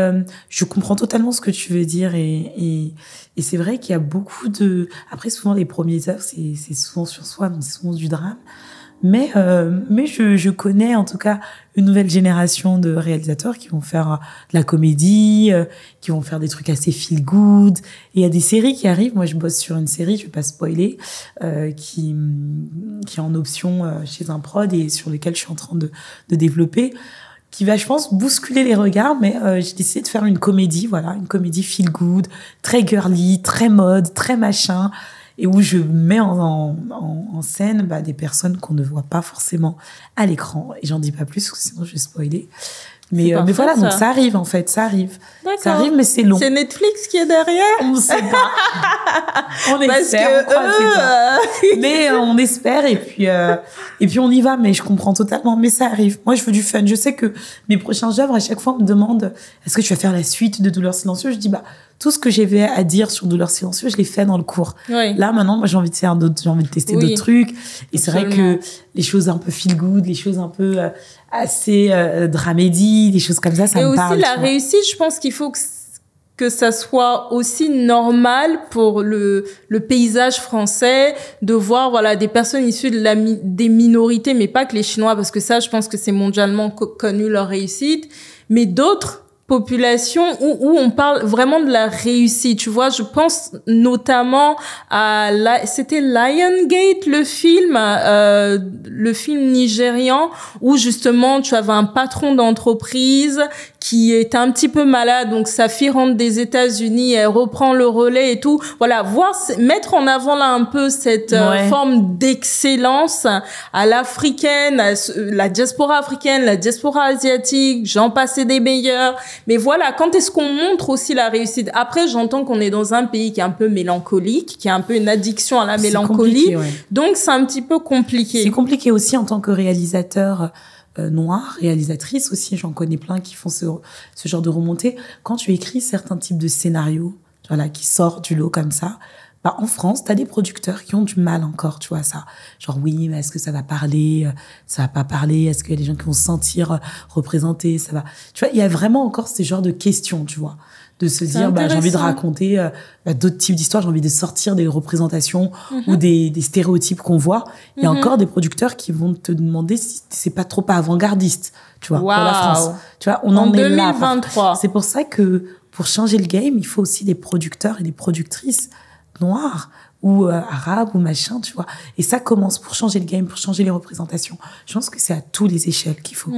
je comprends totalement ce que tu veux dire et c'est vrai qu'il y a beaucoup de... Après, souvent, les premiers œuvres, c'est souvent sur soi, donc c'est souvent du drame. Mais je connais en tout cas une nouvelle génération de réalisateurs qui vont faire de la comédie, qui vont faire des trucs assez feel good. Et il y a des séries qui arrivent. Moi, je bosse sur une série, je vais pas spoiler, qui est en option chez un prod et sur lequel je suis en train de développer, qui va, je pense, bousculer les regards. Mais j'ai décidé de faire une comédie, voilà, une comédie feel good, très girly, très mode, très machin. Et où je mets en scène des personnes qu'on ne voit pas forcément à l'écran. Et j'en dis pas plus, parce que sinon je vais spoiler. Mais voilà, donc ça arrive en fait, ça arrive. D'accord. Ça arrive, mais c'est long. C'est Netflix qui est derrière? On ne sait pas. On espère, on croise les doigts. Mais on espère et puis on y va. Mais je comprends totalement. Mais ça arrive. Moi, je veux du fun. Je sais que mes prochaines œuvres, à chaque fois, on me demande est-ce que tu vas faire la suite de Douleur silencieuse? Je dis tout ce que j'avais à dire sur Douleur silencieuse, je l'ai fait dans le cours. Oui. Là, maintenant, moi, j'ai envie de tester d'autres trucs. Et c'est vrai que les choses un peu feel good, les choses un peu assez dramédie, des choses comme ça me parle. Et aussi, la réussite, je pense qu'il faut que que ça soit aussi normal pour le paysage français de voir, voilà, des personnes issues des minorités, mais pas que les Chinois, parce que ça, je pense que c'est mondialement connu leur réussite, mais d'autres population où on parle vraiment de la réussite. Tu vois, je pense notamment à c'était Lionsgate, le film nigérian où justement tu avais un patron d'entreprise qui est un petit peu malade, donc sa fille rentre des États-Unis, elle reprend le relais et tout. Voilà, mettre en avant là un peu cette forme d'excellence à l'africaine, à la diaspora africaine, la diaspora asiatique, j'en passais des meilleurs. Mais voilà, quand est-ce qu'on montre aussi la réussite? Après, j'entends qu'on est dans un pays qui est un peu mélancolique, qui a un peu une addiction à la mélancolie. Donc, c'est un petit peu compliqué. C'est compliqué aussi en tant que réalisateur noir, réalisatrice aussi. J'en connais plein qui font ce genre de remontée. Quand tu écris certains types de scénarios, voilà, qui sortent du lot comme ça, bah, en France, t'as des producteurs qui ont du mal encore, tu vois, ça. Genre, oui, mais est-ce que ça va parler? Ça va pas parler? Est-ce qu'il y a des gens qui vont se sentir représentés? Ça va. Tu vois, il y a vraiment encore ces genres de questions, tu vois. De se dire, bah, j'ai envie de raconter d'autres types d'histoires, j'ai envie de sortir des représentations ou des stéréotypes qu'on voit. Il y a encore des producteurs qui vont te demander si c'est pas trop avant-gardiste, tu vois, pour la France. Tu vois, on en est là. 2023. C'est pour ça que, pour changer le game, il faut aussi des producteurs et des productrices noirs ou arabes ou machin, tu vois. Et ça commence pour changer le game, pour changer les représentations. Je pense que c'est à tous les échelles qu'il faut.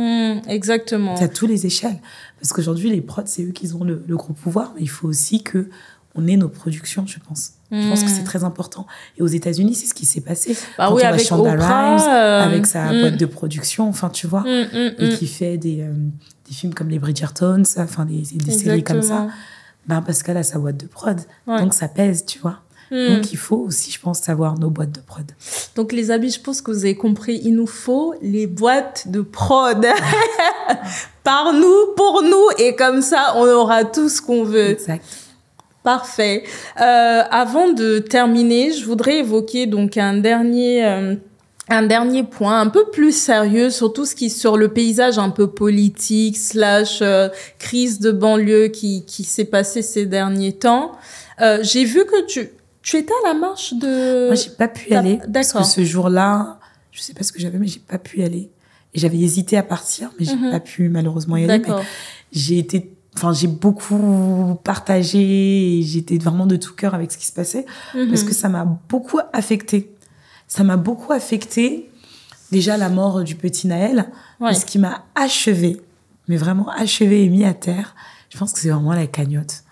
Exactement. C'est à tous les échelles. Parce qu'aujourd'hui, les prods, c'est eux qui ont le gros pouvoir, mais il faut aussi que on ait nos productions, je pense. Je pense que c'est très important. Et aux États-Unis, c'est ce qui s'est passé. Bah quand oui, on avec Shonda Oprah, Rhimes, avec sa boîte de production, enfin, tu vois, et qui fait des films comme les Bridgertons, enfin, des séries comme ça. Ben, parce qu'elle a sa boîte de prod. Donc, ça pèse, tu vois. Donc, il faut aussi, je pense, savoir nos boîtes de prod. Donc, les amis, je pense que vous avez compris. Il nous faut les boîtes de prod. Par nous, pour nous. Et comme ça, on aura tout ce qu'on veut. Exact. Parfait. Avant de terminer, je voudrais évoquer donc un dernier point un peu plus sérieux sur tout ce qui sur le paysage un peu politique / crise de banlieue qui s'est passé ces derniers temps. J'ai vu que tu étais à la marche de... Moi, j'ai pas pu y aller. D'accord. Parce que ce jour-là, je sais pas ce que j'avais, mais j'ai pas pu y aller. Et j'avais hésité à partir, mais j'ai pas pu malheureusement y aller. D'accord. Mais j'ai beaucoup partagé et j'étais vraiment de tout cœur avec ce qui se passait parce que ça m'a beaucoup affectée. Ça m'a beaucoup affectée. Déjà, la mort du petit Naël, ce qui m'a achevée, mais vraiment achevée et mis à terre. Je pense que c'est vraiment la cagnotte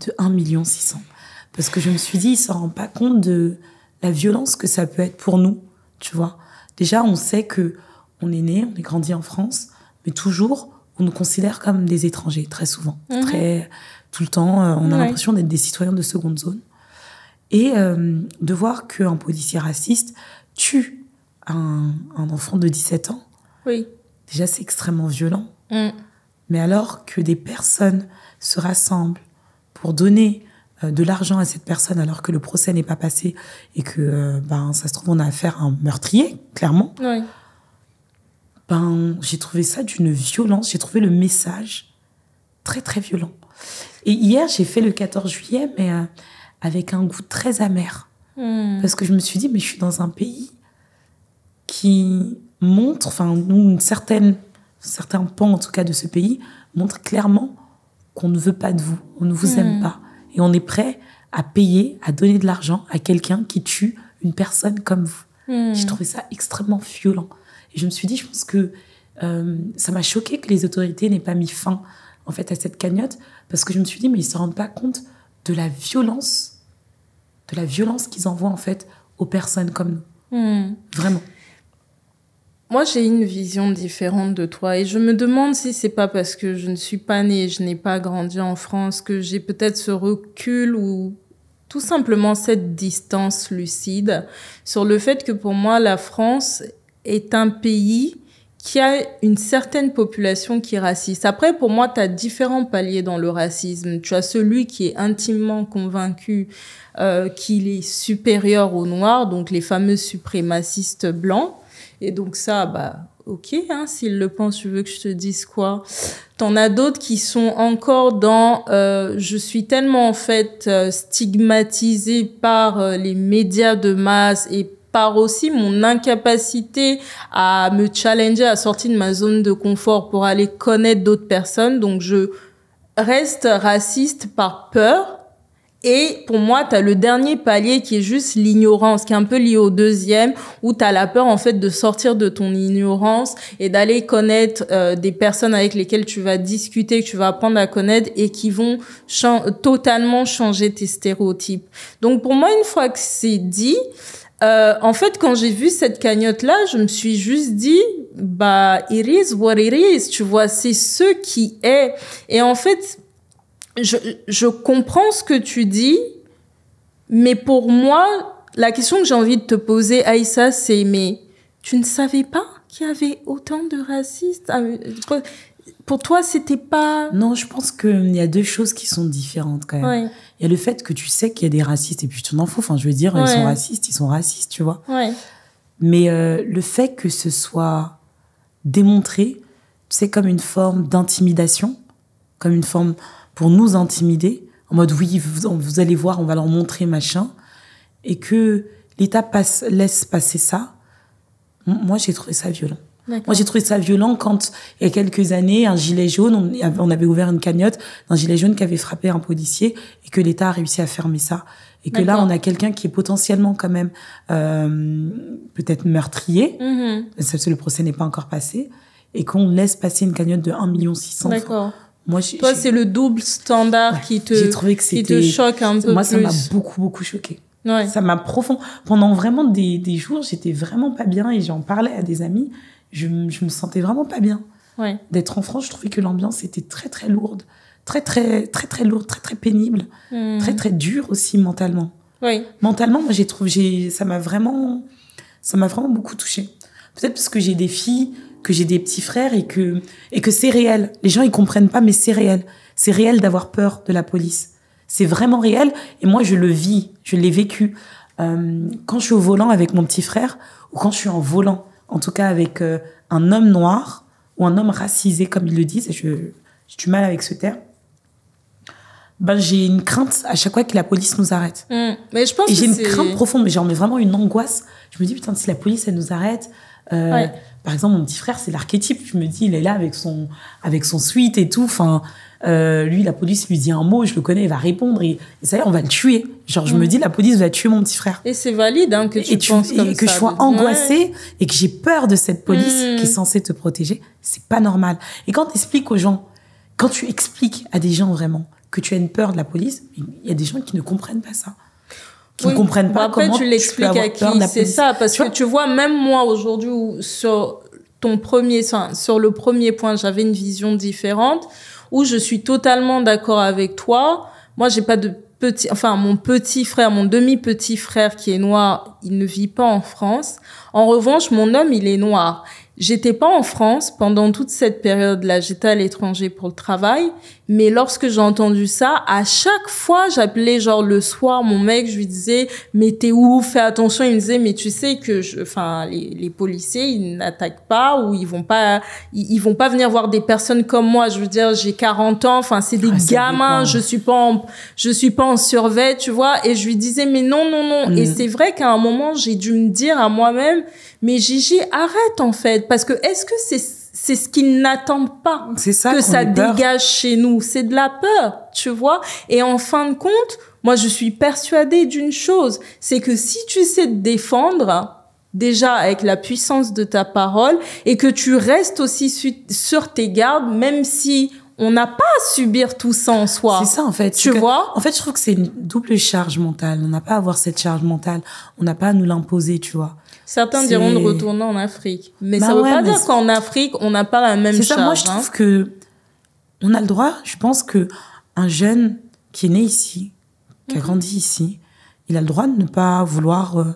de 1,6 million. Parce que je me suis dit, il s'en rend pas compte de la violence que ça peut être pour nous, tu vois. Déjà, on sait que on est né, on est grandi en France, mais toujours, on nous considère comme des étrangers, très souvent. Tout le temps, on a l'impression d'être des citoyens de seconde zone. Et de voir qu'un policier raciste tue un enfant de 17 ans, déjà, c'est extrêmement violent. Mais alors que des personnes se rassemblent pour donner de l'argent à cette personne alors que le procès n'est pas passé et que, ça se trouve, on a affaire à un meurtrier, clairement. J'ai trouvé ça d'une violence. J'ai trouvé le message très, très violent. Et hier, j'ai fait le 14 juillet, mais avec un goût très amer. Parce que je me suis dit, mais je suis dans un pays qui montre, certains pans, en tout cas, de ce pays, montre clairement qu'on ne veut pas de vous, on ne vous aime pas. Et on est prêt à payer, à donner de l'argent à quelqu'un qui tue une personne comme vous. J'ai trouvé ça extrêmement violent. Et je me suis dit, je pense que ça m'a choqué que les autorités n'aient pas mis fin, en fait, à cette cagnotte, parce que je me suis dit, mais ils ne se rendent pas compte de la violence qu'ils envoient, en fait, aux personnes comme nous. Vraiment. Moi, j'ai une vision différente de toi et je me demande si c'est pas parce que je ne suis pas née, je n'ai pas grandi en France, que j'ai peut-être ce recul ou tout simplement cette distance lucide sur le fait que pour moi, la France est un pays qui a une certaine population qui est raciste. Après, pour moi, tu as différents paliers dans le racisme. Tu as celui qui est intimement convaincu qu'il est supérieur aux Noirs, donc les fameux suprémacistes blancs. Et donc ça, bah, ok, hein, s'il le pense, tu veux que je te dise quoi? T'en as d'autres qui sont encore dans je suis tellement en fait stigmatisée par les médias de masse et par aussi mon incapacité à me challenger, à sortir de ma zone de confort pour aller connaître d'autres personnes. Donc je reste raciste par peur. Et pour moi, t'as le dernier palier qui est juste l'ignorance, qui est un peu lié au deuxième, où t'as la peur en fait de sortir de ton ignorance et d'aller connaître des personnes avec lesquelles tu vas discuter, que tu vas apprendre à connaître et qui vont totalement changer tes stéréotypes. Donc pour moi, une fois que c'est dit, en fait, quand j'ai vu cette cagnotte-là, je me suis juste dit, bah, it is what it is, tu vois, c'est ce qui est. Et en fait, je comprends ce que tu dis, mais pour moi, la question que j'ai envie de te poser, Aïssa, c'est, mais tu ne savais pas qu'il y avait autant de racistes? Pour toi, c'était pas... Non, je pense qu'il y a deux choses qui sont différentes quand même. Ouais. Il y a le fait que tu sais qu'il y a des racistes et puis tu t'en fous. Enfin, je veux dire, ils sont racistes, tu vois. Ouais. Mais le fait que ce soit démontré, c'est comme une forme d'intimidation, comme une forme pour nous intimider, en mode oui, vous allez voir, on va leur montrer machin, et que l'État laisse passer ça. Moi, j'ai trouvé ça violent. D'accord. Moi, j'ai trouvé ça violent quand, il y a quelques années, un gilet jaune, on avait ouvert une cagnotte d'un gilet jaune qui avait frappé un policier et que l'État a réussi à fermer ça. Et que là, on a quelqu'un qui est potentiellement quand même peut-être meurtrier. Mm-hmm. Le procès n'est pas encore passé. Et qu'on laisse passer une cagnotte de 1,6 million. D'accord. Moi, toi, c'est le double standard qui te choque un peu. Moi, ça m'a beaucoup choqué. Ouais. Ça m'a pendant vraiment des jours, j'étais vraiment pas bien et j'en parlais à des amis. Je me sentais vraiment pas bien. Ouais. D'être en France, je trouvais que l'ambiance était très lourde, très lourde, très pénible, très dure aussi mentalement. Oui. Mentalement, moi ça m'a vraiment beaucoup touchée. Peut-être parce que j'ai des filles, que j'ai des petits frères et que c'est réel. Les gens ils comprennent pas, mais c'est réel. C'est réel d'avoir peur de la police. C'est vraiment réel et moi je le vis, je l'ai vécu. Quand je suis au volant avec mon petit frère ou quand je suis en volant, en tout cas avec un homme noir ou un homme racisé comme ils le disent, et j'ai du mal avec ce terme. Ben j'ai une crainte à chaque fois que la police nous arrête. Mais je pense et j'ai une crainte profonde, mais mais vraiment une angoisse. Je me dis putain si la police elle nous arrête. Par exemple mon petit frère c'est l'archétype. Je me dis il est là avec son suite et tout. Enfin lui la police lui dit un mot, je le connais, il va répondre et ça y est on va le tuer. Genre je me dis la police va tuer mon petit frère. Et c'est valide hein, que tu penses comme ça. Et que je sois angoissée et que j'ai peur de cette police qui est censée te protéger, c'est pas normal. Et quand t'expliques aux gens, quand tu expliques à des gens vraiment que tu as une peur de la police, il y a des gens qui ne comprennent pas ça. Qui ne comprennent pas après, comment tu l'expliques à qui, c'est ça, parce que tu vois, même moi aujourd'hui, sur le premier point, j'avais une vision différente, où je suis totalement d'accord avec toi. Moi, j'ai pas de mon petit frère, mon demi-petit frère qui est noir, il ne vit pas en France. En revanche, mon homme, il est noir. J'étais pas en France pendant toute cette période-là. J'étais à l'étranger pour le travail. Mais lorsque j'ai entendu ça, à chaque fois, j'appelais genre le soir mon mec, je lui disais, mais t'es où? Fais attention. Il me disait, mais tu sais que les policiers, ils n'attaquent pas ou ils vont pas venir voir des personnes comme moi. Je veux dire, j'ai 40 ans. Enfin, c'est des gamins. Je suis pas en survêt, tu vois. Et je lui disais, mais non. Et c'est vrai qu'à un moment, j'ai dû me dire à moi-même, mais Gigi, arrête en fait, parce que est-ce que c'est ce qu'ils n'attendent pas que ça dégage chez nous, c'est de la peur, tu vois. Et en fin de compte, moi je suis persuadée d'une chose, c'est que si tu sais te défendre déjà avec la puissance de ta parole et que tu restes aussi sur tes gardes, même si on n'a pas à subir tout ça en soi. C'est ça, en fait. Tu vois? En fait, je trouve que c'est une double charge mentale. On n'a pas à avoir cette charge mentale. On n'a pas à nous l'imposer, tu vois. Certains diront de retourner en Afrique. Mais ça veut pas dire qu'en Afrique, on n'a pas la même charge. C'est ça, moi, je trouve que on a le droit, je pense que un jeune qui est né ici, qui a grandi ici, il a le droit de ne pas vouloir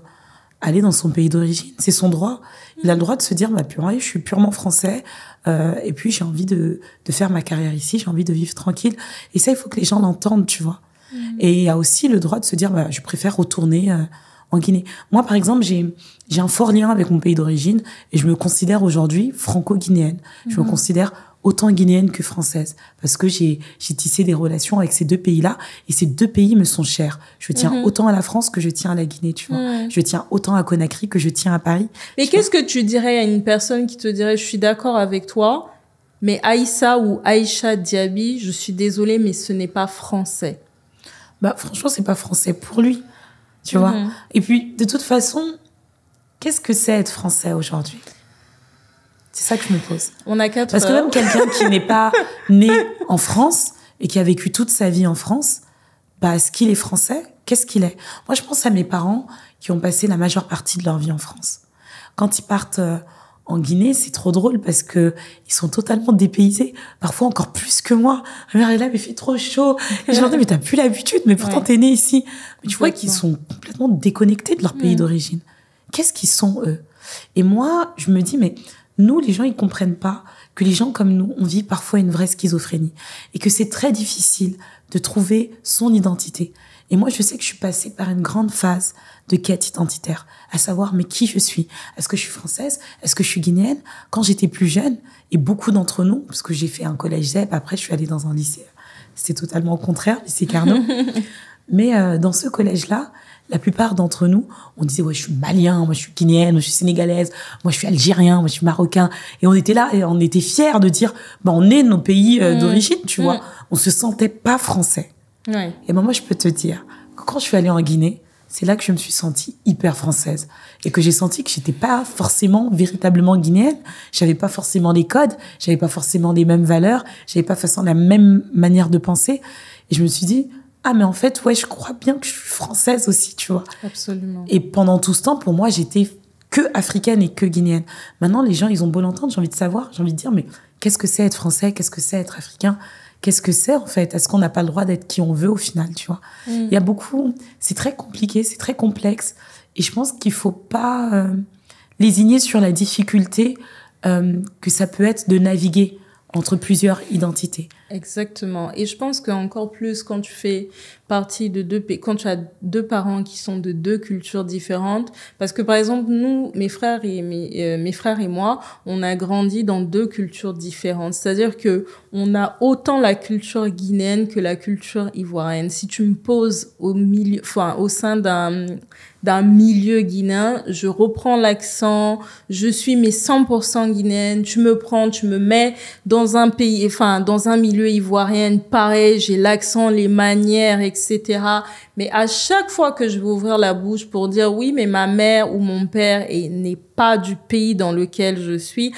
aller dans son pays d'origine. C'est son droit. Il a le droit de se dire, je suis purement français, et puis j'ai envie de faire ma carrière ici, j'ai envie de vivre tranquille. Et ça, il faut que les gens l'entendent, tu vois. Et il y a aussi le droit de se dire, je préfère retourner en Guinée. Moi, par exemple, j'ai un fort lien avec mon pays d'origine et je me considère aujourd'hui franco-guinéenne. Je me considère autant guinéenne que française parce que j'ai tissé des relations avec ces deux pays-là et ces deux pays me sont chers. Je tiens autant à la France que je tiens à la Guinée, tu vois. Je tiens autant à Conakry que je tiens à Paris. Mais qu'est-ce que tu dirais à une personne qui te dirait, je suis d'accord avec toi, mais Aïssa ou Aïcha Diaby, je suis désolée, mais ce n'est pas français. Bah, franchement, c'est pas français pour lui, tu vois. Et puis, de toute façon, qu'est-ce que c'est être français aujourd'hui? C'est ça que je me pose. On a 4 Parce que même quelqu'un qui n'est pas né en France et qui a vécu toute sa vie en France, bah, est-ce qu'il est français? Qu'est-ce qu'il est? Moi, je pense à mes parents qui ont passé la majeure partie de leur vie en France. Quand ils partent en Guinée, c'est trop drôle parce que ils sont totalement dépaysés, parfois encore plus que moi. Ma mère est là, mais il fait trop chaud. Et je leur dis, mais t'as plus l'habitude, mais pourtant t'es né ici. Mais tu vois qu'ils sont complètement déconnectés de leur pays d'origine. Qu'est-ce qu'ils sont, eux? Et moi, je me dis, mais nous, les gens, ils comprennent pas que les gens comme nous, on vit parfois une vraie schizophrénie et que c'est très difficile de trouver son identité. Et moi, je sais que je suis passée par une grande phase de quête identitaire, à savoir, mais qui je suis? Est-ce que je suis française? Est-ce que je suis guinéenne? Quand j'étais plus jeune, et beaucoup d'entre nous, parce que j'ai fait un collège ZEP, après je suis allée dans un lycée, c'était totalement au contraire, lycée Carnot. Mais dans ce collège-là, la plupart d'entre nous, on disait, ouais, je suis malien, moi je suis guinéenne, moi je suis sénégalaise, moi je suis algérien, moi je suis marocain. Et on était là et on était fiers de dire, bah, on est de nos pays d'origine, tu vois. On se sentait pas français. Ouais. Et ben moi, je peux te dire que quand je suis allée en Guinée, c'est là que je me suis sentie hyper française. Et que j'ai senti que j'étais pas forcément véritablement guinéenne. J'avais pas forcément les codes, j'avais pas forcément les mêmes valeurs, j'avais pas forcément la même manière de penser. Et je me suis dit, ah, mais en fait, ouais, je crois bien que je suis française aussi, tu vois. Absolument. Et pendant tout ce temps, pour moi, j'étais que africaine et que guinéenne. Maintenant, les gens, ils ont beau l'entendre, j'ai envie de savoir, j'ai envie de dire, mais qu'est-ce que c'est être français? Qu'est-ce que c'est être africain? Qu'est-ce que c'est, en fait? Est-ce qu'on n'a pas le droit d'être qui on veut, au final, tu vois? Il y a beaucoup... C'est très compliqué, c'est très complexe. Et je pense qu'il faut pas lésigner sur la difficulté que ça peut être de naviguer entre plusieurs identités. Exactement. Et je pense qu'encore plus quand tu fais partie de quand tu as deux parents qui sont de deux cultures différentes, parce que par exemple nous, mes frères et moi, on a grandi dans deux cultures différentes. C'est-à-dire que on a autant la culture guinéenne que la culture ivoirienne. Si tu me poses au sein d'un milieu guinéen, je reprends l'accent, je suis 100% guinéenne, tu me mets dans un pays, dans un milieu ivoirien, pareil, j'ai l'accent, les manières, etc. Mais à chaque fois que je vais ouvrir la bouche pour dire oui, mais ma mère ou mon père n'est pas du pays dans lequel je suis,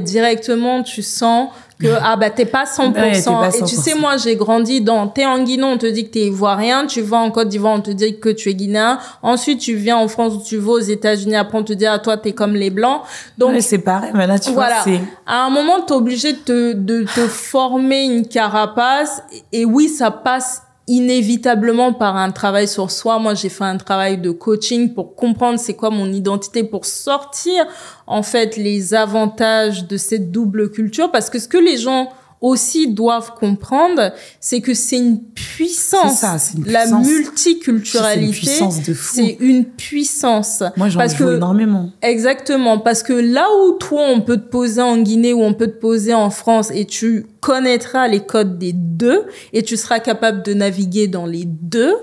directement, tu sens que t'es pas 100%. Ouais, t'es pas 100%. Et tu sais, moi j'ai grandi t'es en Guinée, on te dit que t'es ivoirien, tu vas en Côte d'Ivoire, on te dit que tu es guinéen, ensuite tu viens en France ou tu vas aux États-Unis, après on te dit toi t'es comme les blancs. Donc ouais, c'est pareil, mais là tu vois, c'est... À un moment t'es obligé de te former une carapace et oui, ça passe inévitablement par un travail sur soi. Moi, j'ai fait un travail de coaching pour comprendre c'est quoi mon identité, pour sortir, en fait, les avantages de cette double culture. Parce que ce que les gens aussi doivent comprendre, c'est que c'est une puissance. C'est ça, c'est une puissance. La multiculturalité, c'est une puissance de fou. C'est une puissance. Moi, j'en joue énormément. Exactement. Parce que là où toi, on peut te poser en Guinée ou on peut te poser en France et tu connaîtras les codes des deux et tu seras capable de naviguer dans les deux,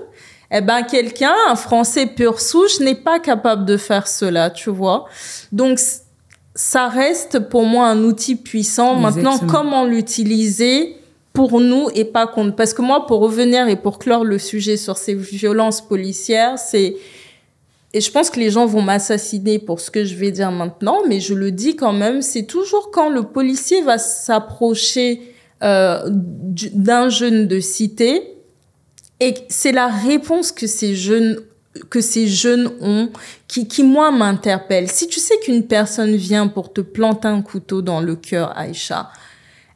quelqu'un, un Français pur souche, n'est pas capable de faire cela, tu vois. Donc, ça reste pour moi un outil puissant. Exactement. Maintenant, comment l'utiliser pour nous et pas contre? Parce que moi, pour revenir et pour clore le sujet sur ces violences policières, et je pense que les gens vont m'assassiner pour ce que je vais dire maintenant, mais je le dis quand même, c'est toujours quand le policier va s'approcher d'un jeune de cité et c'est la réponse que ces jeunes ont qui moi m'interpelle. Si tu sais qu'une personne vient pour te planter un couteau dans le cœur, Aïcha,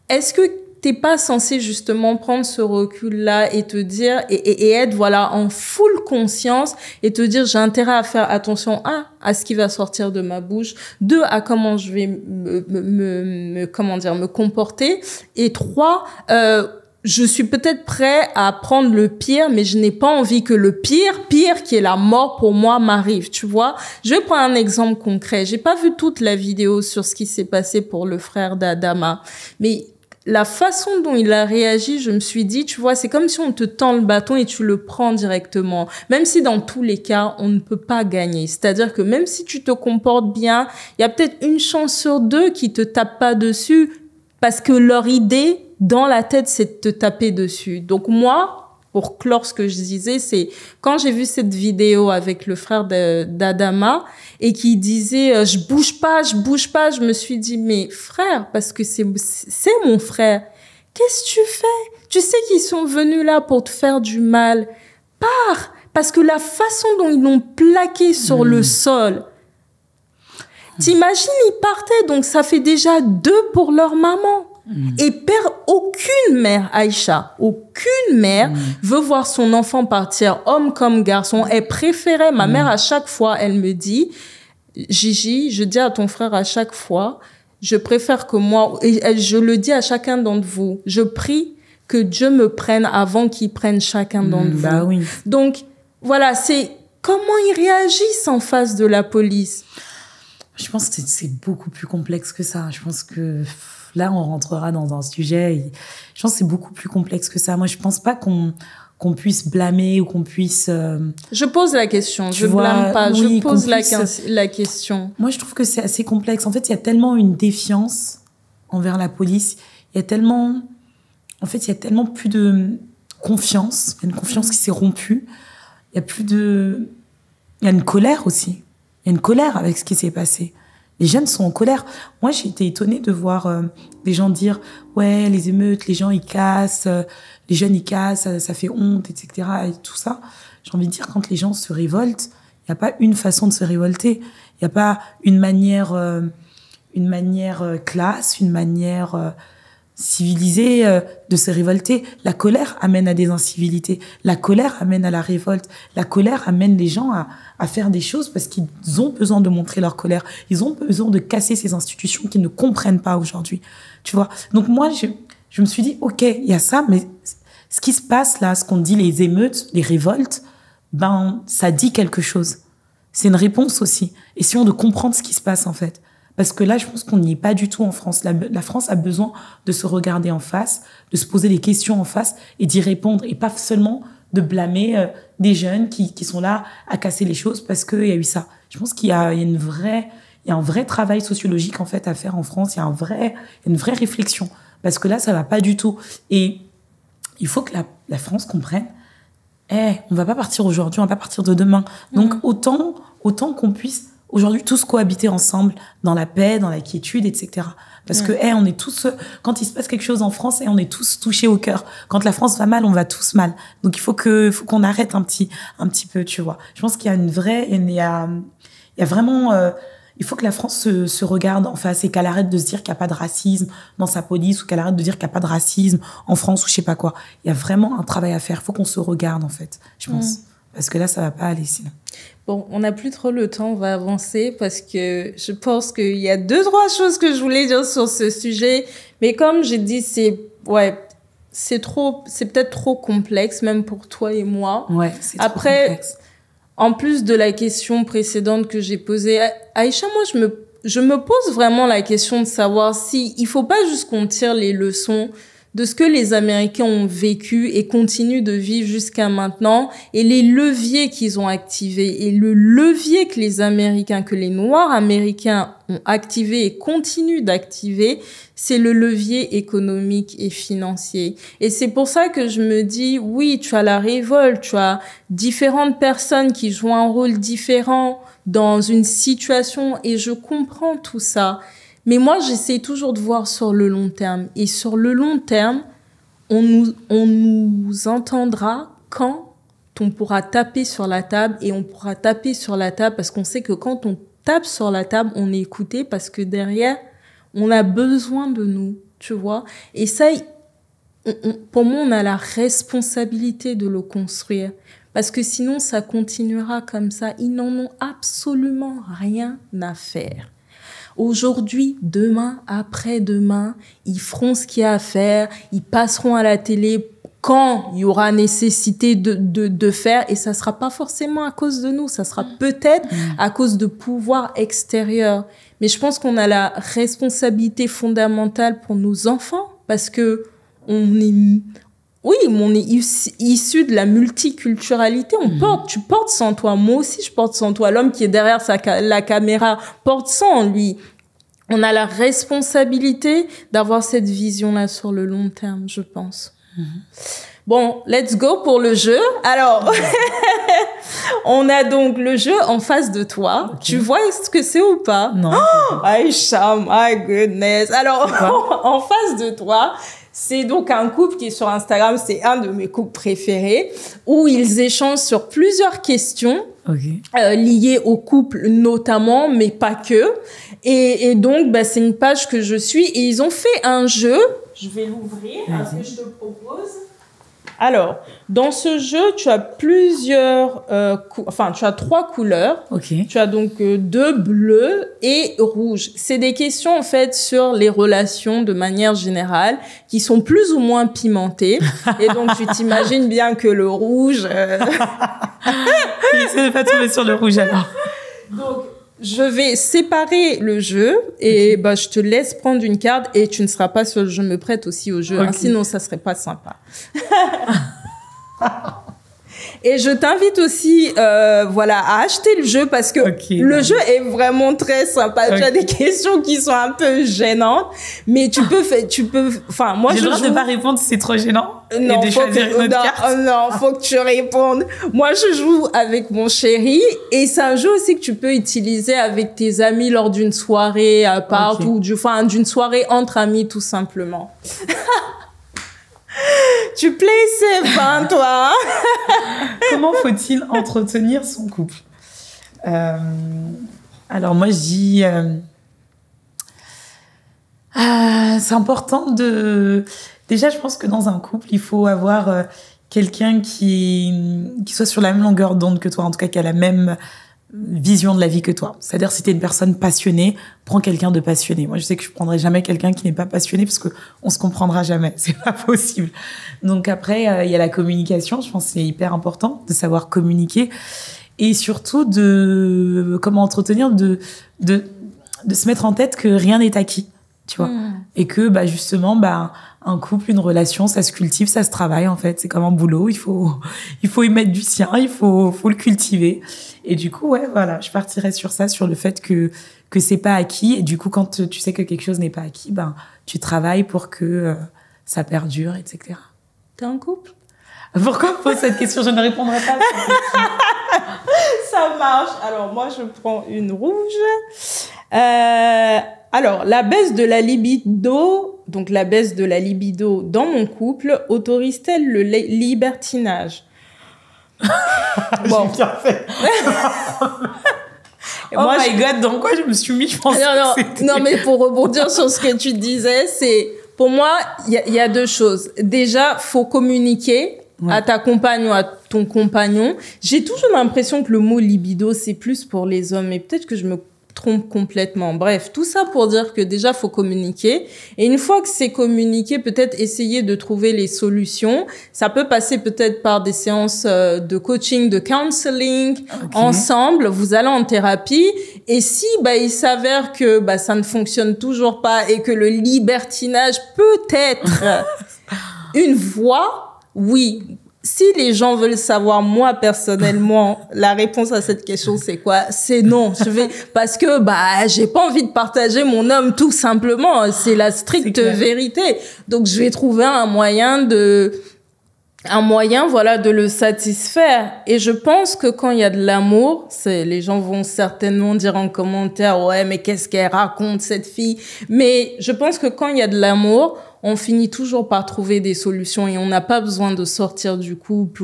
est-ce que t'es pas censé justement prendre ce recul-là et te dire et être en full conscience et te dire j'ai intérêt à faire attention à ce qui va sortir de ma bouche, 2 à comment je vais me comporter et 3 je suis peut-être prêt à prendre le pire, mais je n'ai pas envie que le pire qui est la mort pour moi m'arrive, tu vois. Je vais prendre un exemple concret. J'ai pas vu toute la vidéo sur ce qui s'est passé pour le frère d'Adama, mais la façon dont il a réagi, je me suis dit, tu vois, c'est comme si on te tend le bâton et tu le prends directement. Même si dans tous les cas, on ne peut pas gagner. C'est-à-dire que même si tu te comportes bien, il y a peut-être une chance sur deux qui te tapent pas dessus parce que leur idée dans la tête, c'est de te taper dessus. Donc moi, pour clore ce que je disais, c'est quand j'ai vu cette vidéo avec le frère d'Adama et qui disait je bouge pas, je me suis dit mais frère, parce que c'est mon frère. Qu'est-ce que tu fais? Tu sais qu'ils sont venus là pour te faire du mal. Pars, parce que la façon dont ils l'ont plaqué sur le sol. T'imagines, ils partaient, donc ça fait déjà 2 pour leur maman. Et aucune mère, Aïcha, aucune mère veut voir son enfant partir, homme comme garçon. Elle préférait, ma mère à chaque fois, elle me dit, Gigi, je dis à ton frère à chaque fois, je préfère que moi, et je le dis à chacun d'entre vous, je prie que Dieu me prenne avant qu'il prenne chacun d'entre vous. Bah oui. Donc, voilà, c'est comment ils réagissent en face de la police. Je pense que c'est beaucoup plus complexe que ça. Je pense que là, on rentrera dans un sujet. Je pense que c'est beaucoup plus complexe que ça. Moi, je pense pas qu'on puisse blâmer ou qu'on puisse... Je pose la question, je blâme pas, oui, je pose la question. Moi, je trouve que c'est assez complexe. En fait, il y a tellement une défiance envers la police. Il y a tellement... En fait, il y a tellement plus de confiance. Il y a une confiance qui s'est rompue. Il y a plus de... Il y a une colère aussi. Il y a une colère avec ce qui s'est passé. Les jeunes sont en colère. Moi, j'ai été étonnée de voir des gens dire « Ouais, les émeutes, les gens, ils cassent, les jeunes, ils cassent, ça fait honte, etc. » et tout ça. J'ai envie de dire, quand les gens se révoltent, il n'y a pas une façon de se révolter. Il n'y a pas une manière classe, une manière civilisée de se révolter. La colère amène à des incivilités. La colère amène à la révolte. La colère amène les gens à faire des choses parce qu'ils ont besoin de montrer leur colère. Ils ont besoin de casser ces institutions qu'ils ne comprennent pas aujourd'hui. Tu vois? Donc moi, je me suis dit, OK, il y a ça, mais ce qui se passe là, ce qu'on dit, les émeutes, les révoltes, ben, ça dit quelque chose. C'est une réponse aussi. Essayons de comprendre ce qui se passe, en fait. Parce que là, je pense qu'on n'y est pas du tout en France. La France a besoin de se regarder en face, de se poser des questions en face et d'y répondre. Et pas seulement de blâmer des jeunes qui sont là à casser les choses parce qu'il y a eu ça. Je pense qu'il y a un vrai travail sociologique, en fait, à faire en France. Il y a une vraie réflexion. Parce que là, ça va pas du tout. Et il faut que la France comprenne, on va pas partir aujourd'hui, on va pas partir de demain. Donc, autant qu'on puisse aujourd'hui tous cohabiter ensemble dans la paix, dans la quiétude, etc. Parce que on est tous, quand il se passe quelque chose en France, on est tous touchés au cœur. Quand la France va mal, on va tous mal. Donc il faut qu'on arrête un petit peu, tu vois. Je pense qu'il y a il y a vraiment il faut que la France se regarde en face et qu'elle arrête de se dire qu'il n'y a pas de racisme dans sa police ou qu'elle arrête de dire qu'il n'y a pas de racisme en France ou je sais pas quoi. Il y a vraiment un travail à faire. Il faut qu'on se regarde, en fait, je pense. Parce que là, ça va pas aller sinon. Bon, on n'a plus trop le temps, on va avancer parce que je pense qu'il y a 2-3 choses que je voulais dire sur ce sujet. Mais comme j'ai dit, c'est peut-être trop complexe, même pour toi et moi. Ouais, c'est trop complexe. En plus de la question précédente que j'ai posée, Aïcha, moi, je me pose vraiment la question de savoir si il faut pas juste qu'on tire les leçons de ce que les Américains ont vécu et continuent de vivre jusqu'à maintenant et les leviers qu'ils ont activés. Et le levier que les Noirs américains ont activé et continuent d'activer, c'est le levier économique et financier. Et c'est pour ça que je me dis, oui, tu as la révolte, tu as différentes personnes qui jouent un rôle différent dans une situation et je comprends tout ça. Mais moi, j'essaie toujours de voir sur le long terme. Et sur le long terme, on nous entendra quand on pourra taper sur la table. Et on pourra taper sur la table parce qu'on sait que quand on tape sur la table, on est écouté parce que derrière, on a besoin de nous, tu vois. Et ça, pour moi, on a la responsabilité de le construire. Parce que sinon, ça continuera comme ça. Ils n'en ont absolument rien à faire. Aujourd'hui, demain, après-demain, ils feront ce qu'il y a à faire, ils passeront à la télé quand il y aura nécessité de faire, et ça sera pas forcément à cause de nous, ça sera peut-être à cause de pouvoirs extérieurs. Mais je pense qu'on a la responsabilité fondamentale pour nos enfants, parce que on est issu de la multiculturalité. Tu portes ça en toi. Moi aussi, je porte ça en toi. L'homme qui est derrière la caméra porte ça en lui. On a la responsabilité d'avoir cette vision-là sur le long terme, je pense. Bon, let's go pour le jeu. Alors, on a donc le jeu en face de toi. Okay. Tu vois ce que c'est ou pas? Non. Aïcha, my goodness. Alors, en face de toi, c'est donc un couple qui est sur Instagram. C'est un de mes couples préférés où ils échangent sur plusieurs questions liées au couple notamment, mais pas que. Et donc, c'est une page que je suis. Et ils ont fait un jeu. Je vais l'ouvrir. Ce que je te propose. Alors, dans ce jeu, tu as plusieurs... tu as 3 couleurs. Tu as donc 2 bleus et rouges. C'est des questions, en fait, sur les relations de manière générale, qui sont plus ou moins pimentées. Et donc, tu t'imagines bien que le rouge... J'essaie de pas tomber sur le rouge, alors. Donc, je vais séparer le jeu et je te laisse prendre une carte et tu ne seras pas seul. Je me prête aussi au jeu, sinon ça serait pas sympa. Et je t'invite aussi à acheter le jeu parce que le jeu est vraiment très sympa. Tu as des questions qui sont un peu gênantes, mais moi j'ai le droit de pas répondre si c'est trop gênant. Non, faut que tu répondes. Moi, je joue avec mon chéri et c'est un jeu aussi que tu peux utiliser avec tes amis lors d'une soirée à part ou d'une soirée entre amis tout simplement. Tu plais safe, toi. Comment faut-il entretenir son couple? Alors moi je dis c'est important de... Déjà, je pense que dans un couple, il faut avoir quelqu'un qui soit sur la même longueur d'onde que toi, en tout cas qui a la même vision de la vie que toi. C'est-à-dire, si t'es une personne passionnée, prends quelqu'un de passionné. Moi, je sais que je prendrai jamais quelqu'un qui n'est pas passionné parce que on se comprendra jamais. C'est pas possible. Donc après, il y a la communication. Je pense que c'est hyper important de savoir communiquer et surtout de comment entretenir, de se mettre en tête que rien n'est acquis, tu vois, et que justement, un couple, une relation, ça se cultive, ça se travaille en fait. C'est comme un boulot. Il faut y mettre du sien. Il faut le cultiver. Et du coup, je partirais sur ça, sur le fait que c'est pas acquis. Et du coup, quand tu sais que quelque chose n'est pas acquis, tu travailles pour que ça perdure, etc. T'es en couple? Pourquoi pose cette question? Je ne répondrai pas à cette question. Ça marche. Alors, moi, je prends une rouge. Alors, la baisse de la libido dans mon couple autorise-t-elle le libertinage? Bon. J'ai bien fait. Moi, my God, dans quoi je me suis mis, je pense. Non, mais pour rebondir sur ce que tu disais, c'est, pour moi, il y a 2 choses. Déjà, faut communiquer à ta compagne ou à ton compagnon. J'ai toujours l'impression que le mot libido, c'est plus pour les hommes, mais peut-être que je me trompe complètement. Bref, tout ça pour dire que déjà, faut communiquer. Et une fois que c'est communiqué, peut-être essayer de trouver les solutions. Ça peut passer peut-être par des séances de coaching, de counseling. Ensemble. Vous allez en thérapie. Et si, il s'avère que, ça ne fonctionne toujours pas et que le libertinage peut être une voie, oui. Si les gens veulent savoir, moi, personnellement, la réponse à cette question, c'est quoi? C'est non. Parce que, j'ai pas envie de partager mon homme, tout simplement. C'est la stricte vérité. Donc, je vais trouver un moyen, de le satisfaire. Et je pense que quand il y a de l'amour, les gens vont certainement dire en commentaire, ouais, mais qu'est-ce qu'elle raconte, cette fille? Mais je pense que quand il y a de l'amour, on finit toujours par trouver des solutions et on n'a pas besoin de sortir du couple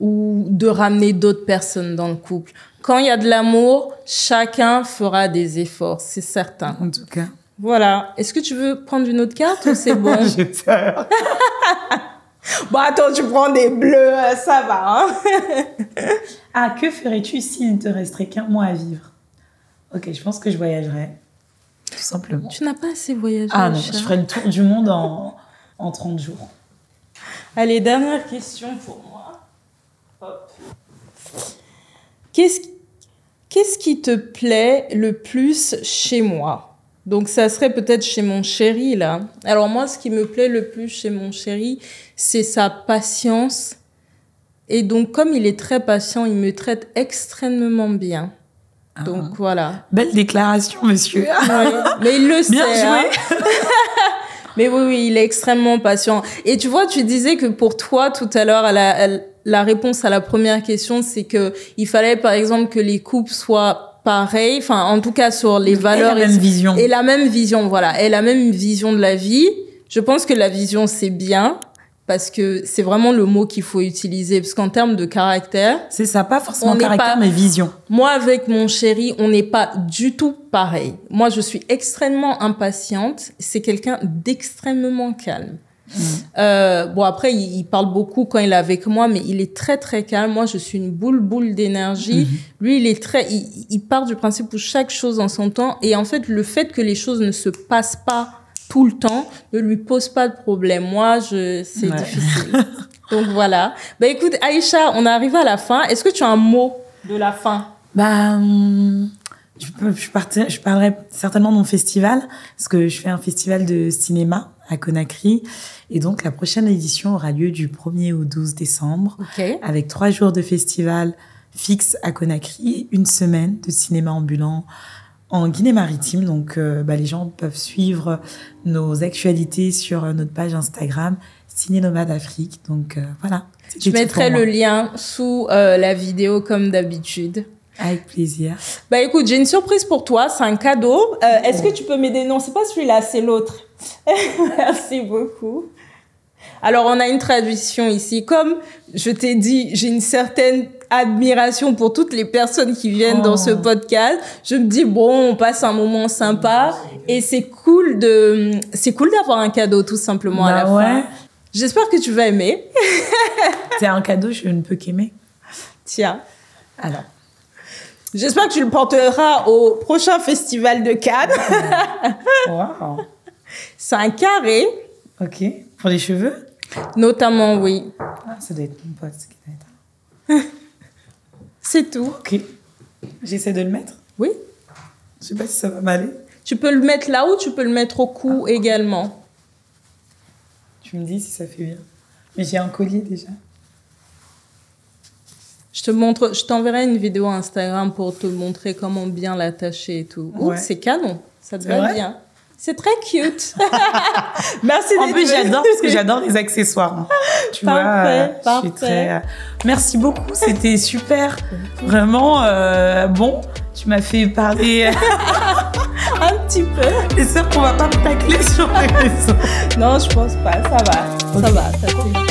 ou de ramener d'autres personnes dans le couple. Quand il y a de l'amour, chacun fera des efforts, c'est certain. En tout cas. Voilà. Est-ce que tu veux prendre une autre carte ou c'est bon? J'ai peur. Attends, tu prends des bleus, ça va, hein? Que ferais-tu s'il ne te resterait qu'1 mois à vivre? Ok, je pense que je voyagerais. tout simplement. Tu n'as pas assez voyagé. Ah non, Aïcha. je ferai le tour du monde en 30 jours. Allez, dernière question pour moi. Hop. Qu'est-ce qui te plaît le plus chez moi? Donc, ça serait peut-être chez mon chéri, là. Alors, moi, ce qui me plaît le plus chez mon chéri, c'est sa patience. Et donc, comme il est très patient, il me traite extrêmement bien. Donc, voilà. Belle déclaration, monsieur. Ouais, mais il le Bien sait. joué. Hein. Mais oui, il est extrêmement patient. Et tu vois, tu disais que pour toi, tout à l'heure, la réponse à la première question, c'est que il fallait, par exemple, que les couples soient pareils, enfin, en tout cas, sur les valeurs. Et la même vision. Et la même vision, voilà. Et la même vision de la vie. Je pense que la vision, c'est bien. Parce que c'est vraiment le mot qu'il faut utiliser. Parce qu'en termes de caractère... C'est ça, pas forcément caractère, mais vision. Moi, avec mon chéri, on n'est pas du tout pareil. Moi, je suis extrêmement impatiente. C'est quelqu'un d'extrêmement calme. Bon, après, il parle beaucoup quand il est avec moi, mais il est très, très calme. Moi, je suis une boule d'énergie. Lui, il part du principe où chaque chose en son temps. Et en fait, le fait que les choses ne se passent pas tout le temps, ne lui pose pas de problème. Moi, c'est difficile. Donc, voilà. Bah, écoute, Aïcha, on est arrivé à la fin. Est-ce que tu as un mot de la fin? Bah, je parlerai certainement de mon festival, parce que je fais un festival de cinéma à Conakry. Et donc, la prochaine édition aura lieu du 1er au 12 décembre. Okay. Avec 3 jours de festival fixe à Conakry et 1 semaine de cinéma ambulant en Guinée-Maritime. Donc, les gens peuvent suivre nos actualités sur notre page Instagram, Ciné Nomade Afrique. Donc, voilà. Je mettrai le lien sous la vidéo, comme d'habitude. Avec plaisir. Bah, écoute, j'ai une surprise pour toi. C'est un cadeau. Est-ce que tu peux m'aider? Non, c'est pas celui-là, c'est l'autre. Merci beaucoup. Alors, on a une tradition ici. Comme je t'ai dit, j'ai une certaine admiration pour toutes les personnes qui viennent dans ce podcast. Je me dis, bon, on passe un moment sympa et c'est cool d'avoir un cadeau, tout simplement, à la fin. J'espère que tu vas aimer. C'est un cadeau, je ne peux qu'aimer. Tiens. Alors. J'espère que tu le porteras au prochain festival de Cannes. Wow. C'est un carré. Ok. Pour les cheveux? Notamment, oui. Ah, ça doit être mon pote qui doit être. C'est tout. Ok. J'essaie de le mettre? Oui. Je sais pas si ça va m'aller. Tu peux le mettre là ou tu peux le mettre au cou également. Tu me dis si ça fait bien. Mais j'ai un collier déjà. Je t'enverrai une vidéo Instagram pour te montrer comment bien l'attacher et tout. Ouais. C'est canon. Ça te va bien. C'est très cute. Merci d'être En plus, j'adore parce que j'adore les accessoires. Tu vois, je suis très... Merci beaucoup, c'était super. Vraiment, bon, tu m'as fait parler... Un petit peu. J'espère qu'on va pas me tacler sur les réseaux. Non, je pense pas. Ça va. Okay. Ça va.